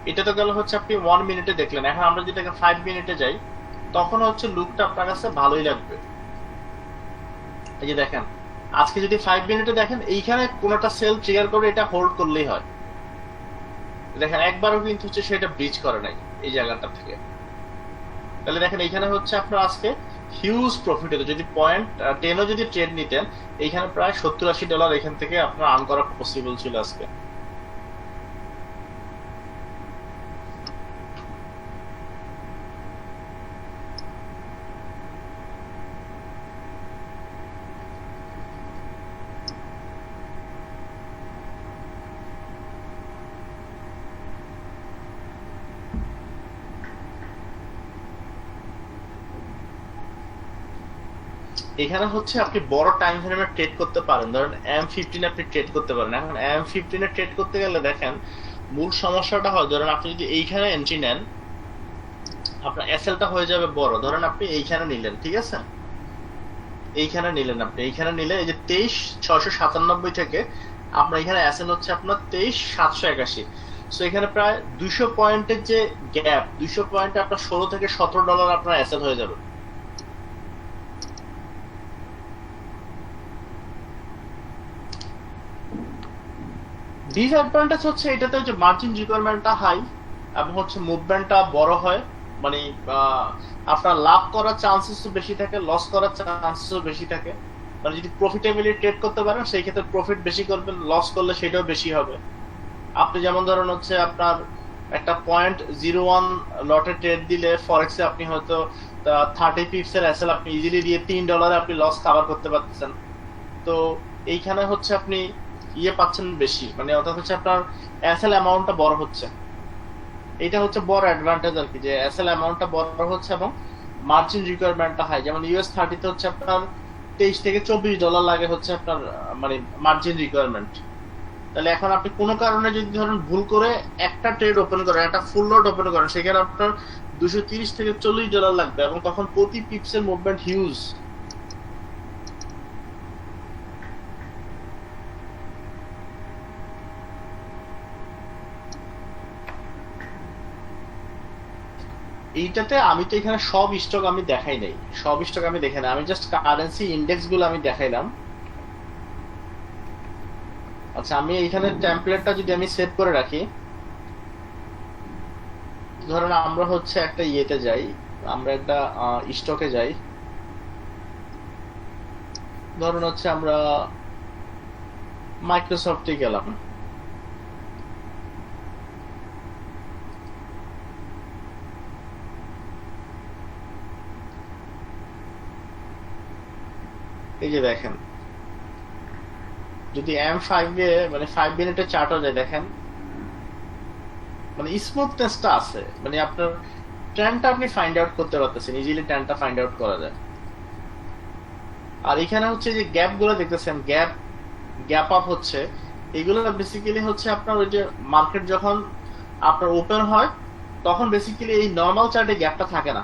এটা তো গেল হচ্ছে আপনি 1 মিনিটে দেখলেন। এখন আমরা যদি 5 মিনিটে যাই, তখন হচ্ছে লুকটা আপনার কাছে ভালোই লাগবে। এই যে দেখেন আজকে যদি 5 মিনিটে দেখেন, এইখানে কোনটা সেল ট্রিগার করে এটা হোল্ড করলেই হয়। দেখেন একবারও কিন্তু হচ্ছে সেটা ব্রিজ করে নাই এই জায়গাটা থেকে। তাহলে দেখেন এইখানে হচ্ছে আপনার আজকে হিউজ প্রফিট হতো। যদি .10ও যদি ট্রেড নিতেন, এইখানে প্রায় $70-80 এখান থেকে আপনার আর্ন করা পসিবল ছিল আজকে। এখানে হচ্ছে আপনি বড় টাইম ফ্রেমে ট্রেড করতে পারেন, ধরেন M15 আপনি ট্রেড করতে পারেন। এখন M15 এ ট্রেড করতে গেলে দেখেন মূল সমস্যাটা হয়, ধরেন আপনি যদি এইখানে এন্ট্রি নেন, আপনার এসএলটা হয়ে যাবে বড়। ধরেন আপনি এইখানে নিলেন, ঠিক আছে, এইখানে নিলেন, আপনি এইখানে নিলে এই যে 23,697 থেকে আপনার এখানে এসএল হচ্ছে আপনার 23,781। সো এখানে প্রায় 200 পয়েন্টের যে গ্যাপ, 200 পয়েন্টে আপনার $16 থেকে $17 আপনার এসএল হয়ে যাবে। ডিসঅ্যাডভান্টেজ হচ্ছে এটাতে যে মার্জিন রিকোয়ারমেন্টটা হাই, এবং হচ্ছে মুভমেন্টটা বড় হয়। মানে আপনার লাভ করার চান্সেস বেশি থাকে, লস করার চান্সেস বেশি থাকে। মানে যদি প্রফিটেবিলি ট্রেড করতে পারেন, সেই ক্ষেত্রে প্রফিট বেশি করবেন, লস করলে সেটাও বেশি হবে। আপনি যেমন ধরেন হচ্ছে আপনার একটা .01 লটে ট্রেড দিলে ফরেক্সে আপনি হয়তো 30 পিপসের এসএল আপনি ইজিলি দিয়ে $3 আপনি লস কভার করতে পারতেছেন। তো এইখানে হচ্ছে আপনি পাচ্ছেন বেশি, মানে অর্থাৎ হচ্ছে আপনার এসএল অ্যামাউন্টটা বড় হচ্ছে। এটা হচ্ছে বড় অ্যাডভান্টেজ আর কি, যে এসএল অ্যামাউন্টটা বড় হচ্ছে এবং মার্জিন রিকোয়ারমেন্টটা হাই। যেমন US30 তে হচ্ছে আপনার $23 থেকে $24 লাগে হচ্ছে আপনার মানে মার্জিন রিকোয়ারমেন্ট। তাহলে এখন আপনি কোনো কারণে যদি ধরেন ভুল করে একটা ট্রেড ওপেন করেন, একটা ফুল লট ওপেন করেন, সেখানে আপনার $230 থেকে $40 লাগবে, এবং তখন প্রতি পিপসের মুভমেন্ট হিউজ। এইটাতে আমি তো এখানে সব স্টক আমি দেখাই নাই, সব স্টক আমি দেখাই না, আমি জাস্ট কারেন্সি ইন্ডেক্স গুলো আমি দেখাইলাম। আচ্ছা আমি এখানে টেমপ্লেটটা যদি আমি সেভ করে রাখি, ধরেন আমরা হচ্ছে একটা ইয়েতে যাই, আমরা একটা স্টকে যাই, ধরুন হচ্ছে আমরা মাইক্রোসফটে গেলাম। এই যে দেখেন যদি M5 এ মানে 5 মিনিটের চার্টও যায়, দেখেন মানে স্মুথনেসটা আছে, মানে আপনার ট্রেন্ডটা আপনি ফাইন্ড আউট করতে পারতেছেন, ইজিলি ট্রেন্ডটা ফাইন্ড আউট করা যায়। আর এখানে হচ্ছে যে গ্যাপ গুলো দেখতেছেন, গ্যাপ আপ হচ্ছে, এগুলো বেসিক্যালি হচ্ছে আপনার ওই যে মার্কেট যখন আপনার ওপেন হয়, তখন বেসিক্যালি এই নর্মাল চার্টে গ্যাপটা থাকে না,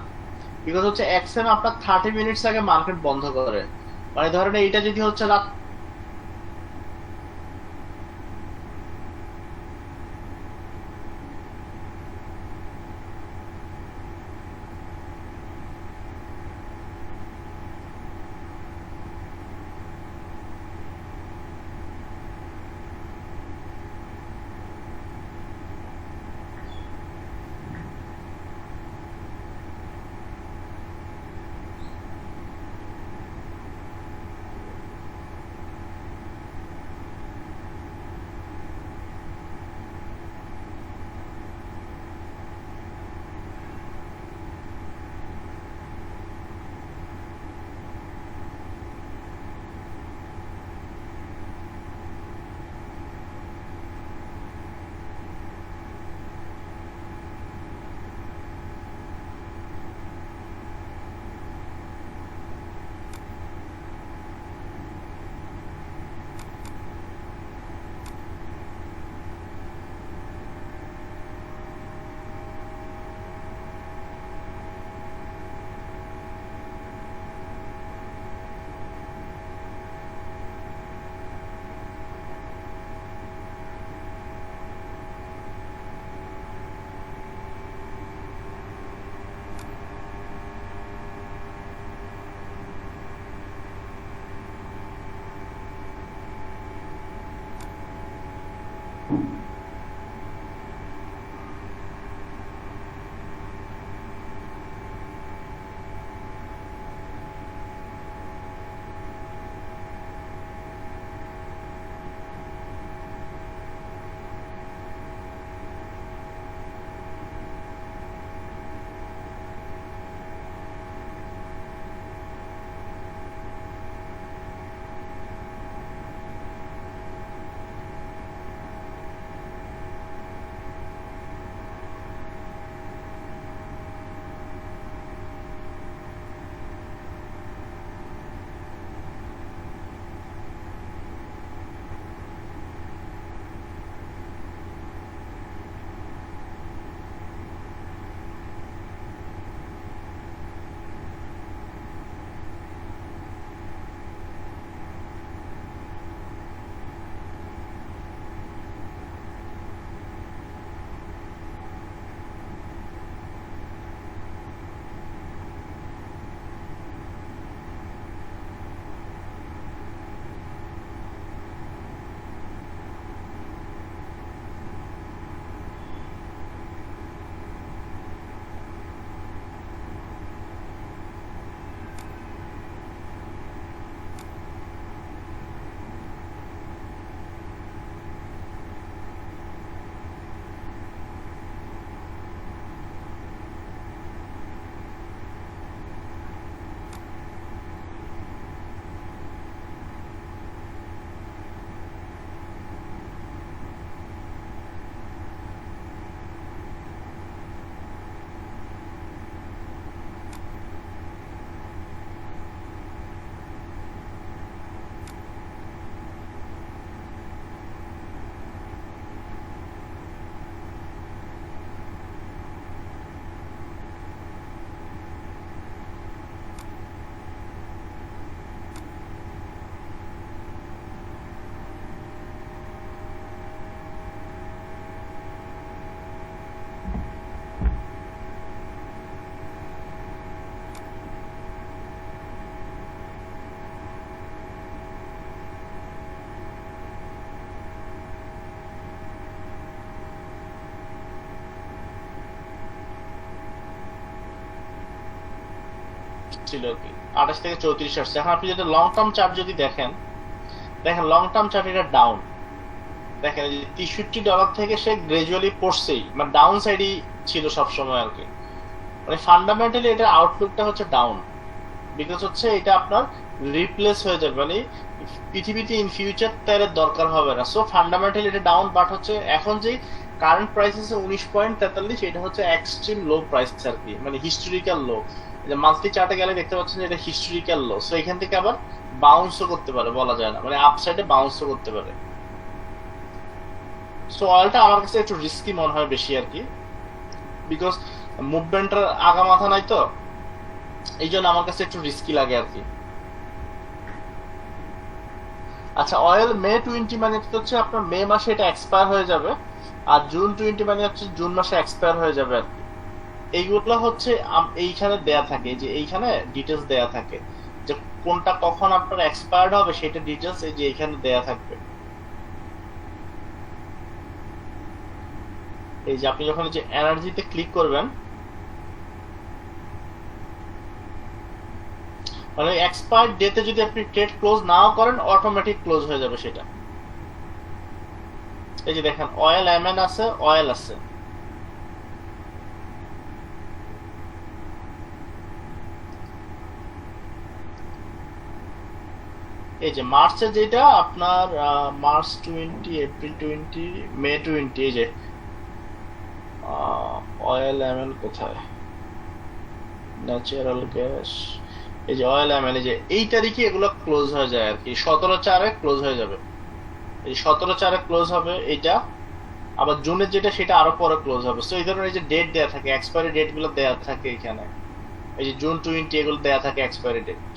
বিকজ হচ্ছে এক্সএম আপনার 30 মিনিটস আগে মার্কেট বন্ধ করে। মানে ধরেন এইটা যদি হচ্ছে রাত ছিল আর কি 28 থেকে 34 আসছে। এখন আপনি যদি লং টার্ম চার্ট যদি দেখেন লং টার্ম চার্ট এটা ডাউন। দেখেন এই যে $63 থেকে সে গ্রাজুয়ালি পড়ছেই, মানে ডাউন সাইডই ছিল সব সময় আর কি। মানে ফান্ডামেন্টালি এটা আউটলুকটা হচ্ছে ডাউন, বিকজ হচ্ছে এটা আপনার রিপ্লেস হয়ে যাবে, মানে পৃথিবীতে ইন ফিউচার তেলের দরকার হবে না। সো ফান্ডামেন্টালি এটা ডাউন, বাট হচ্ছে এখন যে কারেন্ট প্রাইস আছে 19.43, এটা হচ্ছে এক্সট্রিম লো প্রাইস আর কি, মানে হিস্টোরিক্যাল লো। মান্থলি চার্টে গেলে দেখতে পাচ্ছেন যে এটা হিস্টোরিক্যাল লো। সো এখান থেকে আবার বাউন্সও করতে পারে, বলা যায় না, মানে আপসাইডে বাউন্সও করতে পারে। সো অয়েলটা আমার কাছে একটু রিস্কি মনে হয় বেশি আর কি, বিকজ মুভমেন্টের আগা মাথা নাই তো, এই জন্য আমার কাছে একটু রিস্কি লাগে আর কি। আচ্ছা, অয়েল মে 20 মানে হচ্ছে আপনার মে মাসে এটা এক্সপায়ার হয়ে যাবে, আর জুন 20 মানে হচ্ছে জুন মাসে এক্সপায়ার হয়ে যাবে আর কি। এইগুলো হচ্ছে এইখানে দেয়া থাকে, যে এইখানে ডিটেলস দেয়া থাকে যে কোনটা কখন আপনার এক্সপায়ার্ড হবে, সেটা ডিটেলস এই যে এইখানে দেয়া থাকবে। এই যে আপনি যখন যে এনার্জিতে ক্লিক করবেন, মানে এক্সপায়ার্ড ডেতে যদি আপনি ট্রেড ক্লোজ নাও করেন, অটোমেটিক ক্লোজ হয়ে যাবে সেটা। এই যে দেখেন অয়েল এমএন আছে, অয়েল আছে, এই যে মার্চে যেটা আপনার মার্চ 20, এপ্রিল 20, মে 20, এই যে অয়েল এমএন কোথায়, ন্যাচারাল গ্যাস, এই যে অয়েল এমএন, এই যে এই তারিখে এগুলো ক্লোজ হয়ে যায় আর কি। 17/4 ক্লোজ হয়ে যাবে, এই 17/4 ক্লোজ হবে এইটা। আবার জুনের যেটা সেটা আরো পরে ক্লোজ হবে। সো এই ধরনের এই যে ডেট দেয়া থাকে, এক্সপায়ারি ডেট গুলো দেয়া থাকে এখানে, এই যে জুন 20 এগুলো দেয়া থাকে এক্সপায়ারি ডেট।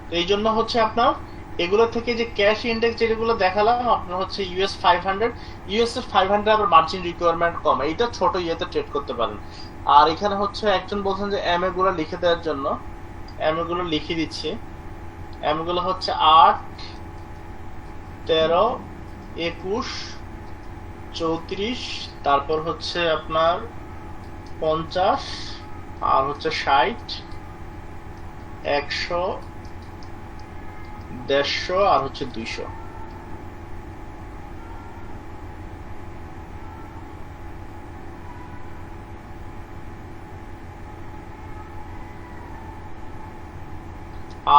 তো এই জন্য হচ্ছে আপনার এগুলো থেকে যে ক্যাশ ইন্ডেক্স যেগুলো দেখালাম আপনার হচ্ছে ইউএস 500, ইউএস এর 500 আবার মার্জিন রিকোয়ারমেন্ট কম, এইটা ছোট ইয়েতে ট্রেড করতে পারেন। আর এখানে হচ্ছে একজন বলছেন যে এমএ গুলো লিখে দেওয়ার জন্য, এমএ গুলো লিখে দিচ্ছি। এমএ গুলো হচ্ছে 8, 13, 21, 34, তারপর হচ্ছে আপনার 50, আর হচ্ছে 60, 100, 150 আর হচ্ছে 200।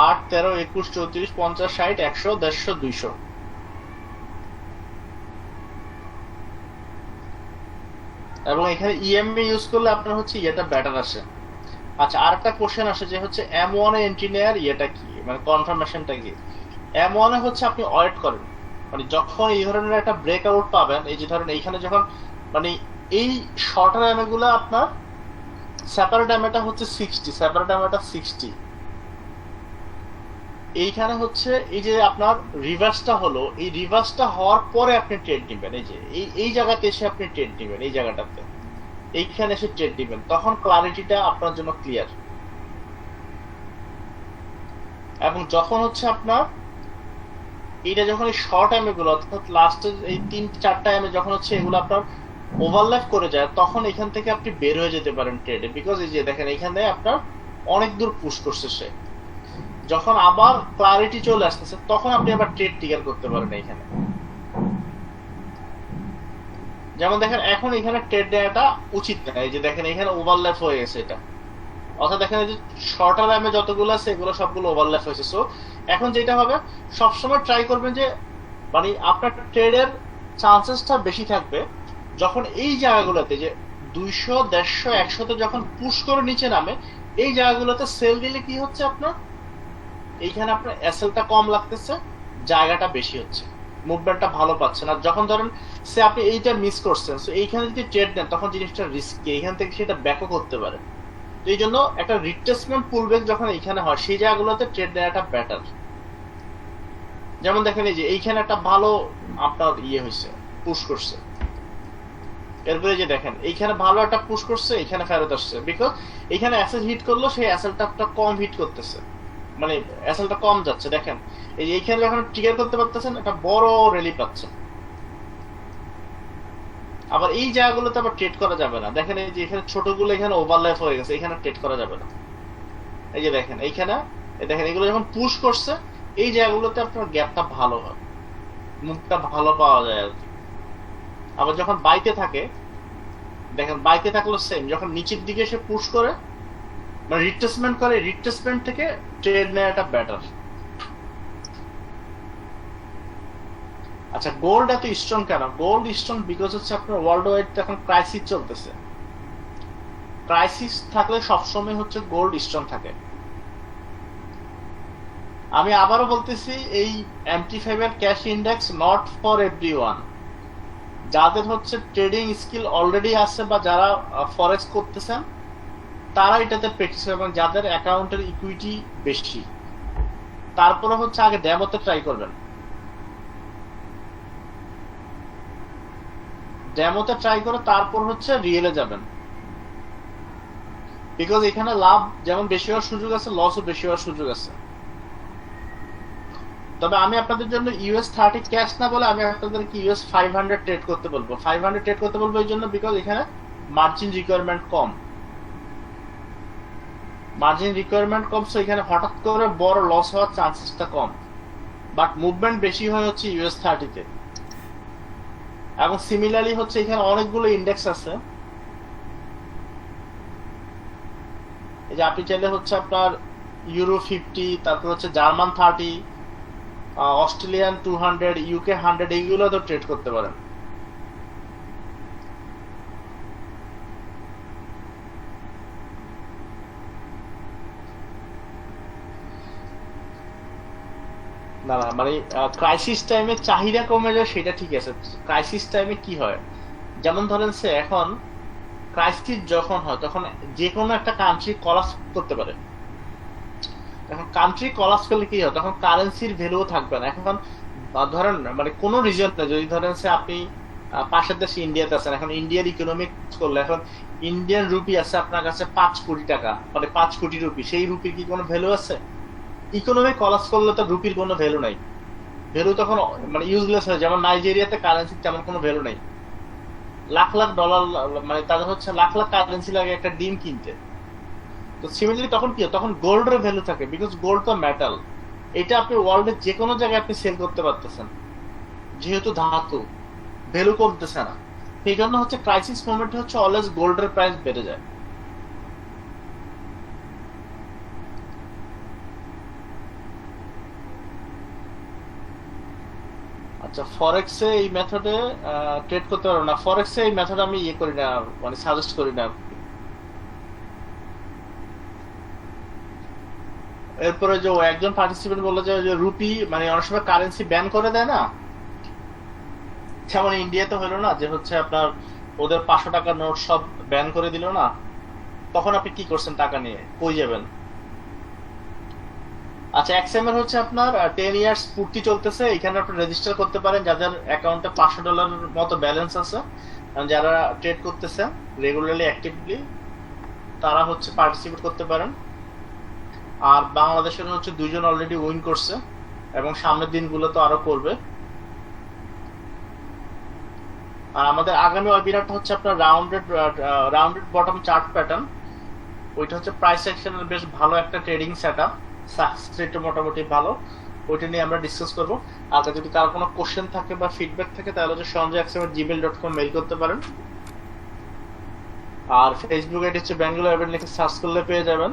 আট, 13, 21, 34, 50, 60, 100, 150, 200। এবং এখানে ইএমএ ইউজ করলে আপনার হচ্ছে ইয়েটা বেটার আসে। আচ্ছা, আর একটা কোশ্চেন আসে যে হচ্ছে M1 এন্ট্রি নেয়ার ইয়েটা কি, মানে কনফার্মেশনটা কি। M1 এ হচ্ছে আপনি ওয়েট করেন, মানে যখন এই ধরনের একটা ব্রেকআউট পাবেন, এই যে ধরেন এইখানে যখন মানে এই শর্টার এমএ গুলো আপনার সেপারেট এমএটা হচ্ছে 60, সেপারেট এমএটা 60, এইখানে হচ্ছে এই যে আপনার রিভার্সটা হলো, এই রিভার্সটা হওয়ার পরে আপনি ট্রেড নেবেন। এই যে এই জায়গাতে এসে আপনি ট্রেড নেবেন, এই জায়গাটাতে এইখানে এসে ট্রেড নেবেন, তখন ক্লারিটিটা আপনার জন্য ক্লিয়ার। এবং যখন হচ্ছে আপনার এইটা যখন এই শর্ট এমএ গুলো অর্থাৎ লাস্টের এই 3-4টা এমএ যখন হচ্ছে এগুলো আপনার ওভারল্যাপ করে যায়, তখন এখান থেকে আপনি বের হয়ে যেতে পারেন ট্রেডে। বিকজ এই যে দেখেন এখানে আপনার অনেক দূর পুশ করছে সে, যখন আবার ক্লারিটি চলে আসতেছে তখন আপনি আবার ট্রেড ট্রিগার করতে পারেন এখানে। যেমন দেখেন এখন এখানে ট্রেড নেওয়াটা উচিত না, এই যে দেখেন এখানে ওভারল্যাপ হয়ে গেছে এটা, অর্থাৎ দেখেন এই যে শর্টার এমএ যতগুলো আছে এগুলো সবগুলো ওভারল্যাপ হয়েছে। সো এখন যেটা হবে সবসময় ট্রাই করবেন যে মানে আপনার ট্রেডের চান্সেসটা বেশি থাকবে যখন এই জায়গাগুলোতে যে 200, 150, 100 যখন পুশ করে নিচে নামে, এই জায়গাগুলোতে সেল দিলে কি হচ্ছে আপনার এইখানে আপনার এসএলটা কম লাগতেছে, জায়গাটা বেশি হচ্ছে, মুভমেন্টটা ভালো পাচ্ছেন। আর যখন ধরেন সে আপনি এইটা মিস করছেন, সো এইখানে যদি ট্রেড নেন তখন জিনিসটা রিস্কি, এইখান থেকে সেটা ব্যাকও করতে পারে। তো এই জন্য একটা রিট্রেসমেন্ট পুলব্যাক যখন এইখানে হয় সেই জায়গাগুলোতে ট্রেড নেওয়াটা বেটার। যেমন দেখেন এই যে এইখানে একটা ভালো আপনার ইয়ে হয়েছে, পুশ করছে, এরপরে যে দেখেন এইখানে ভালো একটা পুশ করছে, এখানে ফেরত আসছে, বিকজ এখানে অ্যাসেল হিট করলো, সেই অ্যাসেলটা কম হিট করতেছে, মানে অ্যাসেলটা কম যাচ্ছে। দেখেন এই যে এইখানে যখন ট্রিগার করতে পারতেছেন একটা বড় র্যালি পাচ্ছেন। আবার এই জায়গাগুলোতে আবার ট্রেড করা যাবে না, দেখেন এই যে এখানে ছোটগুলো এখানে ওভারল্যাপ হয়ে গেছে, এখানে ট্রেড করা যাবে না। এই যে দেখেন এইখানে দেখেন এগুলো যখন পুশ করছে এই জায়গাগুলোতে আপনার গ্যাপটা ভালো হয়, মুভটা ভালো পাওয়া যায় আর কি। আবার যখন বাইতে থাকে, দেখেন বাইতে থাকলো সেম, যখন নিচের দিকে এসে পুশ করে মানে রিট্রেসমেন্ট করে, রিট্রেসমেন্ট থেকে ট্রেড নেওয়াটা বেটার। আচ্ছা, গোল্ড এত স্ট্রং কেন? গোল্ড স্ট্রং বিকজ হচ্ছে আপনার ওয়ার্ল্ড ওয়াইড এখন ক্রাইসিস চলতেছে, ক্রাইসিস থাকলে সবসময় হচ্ছে গোল্ড স্ট্রং থাকে। আমি আবারও বলতেছি এই MT5 এর cash index not for everyone. যাদের হচ্ছে ট্রেডিং স্কিল অলরেডি আছে বা যারা ফরেক্স করতেছেন তারা এটাতে প্র্যাকটিস করবেন, এবং যাদের অ্যাকাউন্টের ইকুইটি বেশি তারপরে হচ্ছে আগে ডেমোতে ট্রাই করবেন, ডেমোতে ট্রাই করে তারপর হচ্ছে রিয়েলে যাবেন। বিকজ এখানে লাভ যেমন বেশি হওয়ার সুযোগ আছে, লসও বেশি হওয়ার সুযোগ আছে। তবে আমি আপনাদের জন্য US30 ক্যাশ না বলে আমি আপনাদেরকে US500 ট্রেড করতে বলবো। 500 ট্রেড করতে বলবো এই জন্য বিকজ এখানে মার্জিন রিকোয়ারমেন্ট কম, মার্জিন রিকোয়ারমেন্ট কম, সো এখানে হঠাৎ করে বড় লস হওয়ার চান্সেসটা কম, বাট মুভমেন্ট বেশি হয় হচ্ছে US30 তে। এবং সিমিলারলি হচ্ছে এখানে অনেকগুলো ইন্ডেক্স আছে, এই যে আপনি চাইলে হচ্ছে আপনার ইউরো 50, তারপর হচ্ছে জার্মান 30, অস্ট্রেলিয়ান 200, UK 100 এইগুলো তো ট্রেড করতে পারেন। না না, মানে ক্রাইসিস টাইমে চাহিদা কমে যায় সেটা ঠিক আছে, ক্রাইসিস টাইমে কি হয় যেমন ধরেন সে এখন ক্রাইসিস যখন হয় তখন যে কোনো একটা কান্ট্রি কলাপস করতে পারে। এখন কান্ট্রি কলাপস করলে কি হয়, তখন কারেন্সির ভ্যালুও থাকবে না। এখন ধরেন মানে কোন রিজন যদি ধরেন সে আপনি পাশের দেশে ইন্ডিয়াতে আছেন, এখন ইন্ডিয়ার ইকোনমিক করলে এখন ইন্ডিয়ান রুপি আছে আপনার কাছে 5 কোটি টাকা, মানে 5 কোটি রুপি, সেই রুপির কি কোনো ভ্যালু আছে? ইকোনমিক কলাপস করলে তো রুপির কোনো ভ্যালু নাই। ভ্যালু তখন মানে ইউজলেস হয়। যেমন নাইজেরিয়াতে কারেন্সি তেমন কোনো ভ্যালু নেই, লাখ লাখ ডলার, মানে তাদের হচ্ছে লাখ লাখ কারেন্সি লাগে একটা ডিম কিনতে। তো সিমিলারলি তখন কি হয়? তখন গোল্ডের ভ্যালু থাকে, বিকজ গোল্ড তো মেটাল। এটা আপনি ওয়ার্ল্ডের যে কোনো জায়গায় আপনি সেল করতে পারতেছেন, যেহেতু ধাতু, ভ্যালু কমতেছে না। সেই জন্য হচ্ছে ক্রাইসিস মোমেন্টে হচ্ছে অলওয়েজ গোল্ডের প্রাইস বেড়ে যায়। আচ্ছা, ফরেক্সে এই মেথডে ট্রেড করতে পারবো না। ফরেক্সে এই মেথড আমি ইয়ে করি না, মানে সাজেস্ট করি না। এরপরে যে ও একজন পার্টিসিপেন্ট বললো যে যে রুপি মানে অনেক সময় কারেন্সি ব্যান করে দেয় না, যেমন ইন্ডিয়াতে হলো না যে হচ্ছে আপনার ওদের 500 টাকার নোট সব ব্যান করে দিল না, তখন আপনি কি করছেন টাকা নিয়ে, কই যাবেন? আচ্ছা, এক্সএমএল হচ্ছে আপনার 10 ইয়ার্স পূর্তি চলতেছে, এখানে আপনি রেজিস্টার করতে পারেন যাদের অ্যাকাউন্টে $500 মতো ব্যালেন্স আছে। যারা ট্রেড করতেছে রেগুলারলি অ্যাক্টিভলি, তারা হচ্ছে পার্টিসিপেট করতে পারেন। আর বাংলাদেশের হচ্ছে 2 জন অলরেডি উইন করছে, এবং সামনের দিনগুলো তো আরো করবে। আর আমাদের আগামী ওয়েবিনারটা হচ্ছে আপনার রাউন্ডেড বটম চার্ট প্যাটার্ন। ওইটা হচ্ছে প্রাইস অ্যাকশনের বেশ ভালো একটা ট্রেডিং সেটআপ, সাকসেস রেটও মোটামুটি ভালো। ওইটা নিয়ে আমরা ডিসকাস করব। আর যদি কারো কোনো কোশ্চেন থাকে বা ফিডব্যাক থাকে, তাহলে হচ্ছে sanjay@gmail.com মেইল করতে পারেন। আর ফেসবুক আইডি হচ্ছে ব্যাঙ্গালোর ওয়েবিনার লিখে সার্চ করলে পেয়ে যাবেন।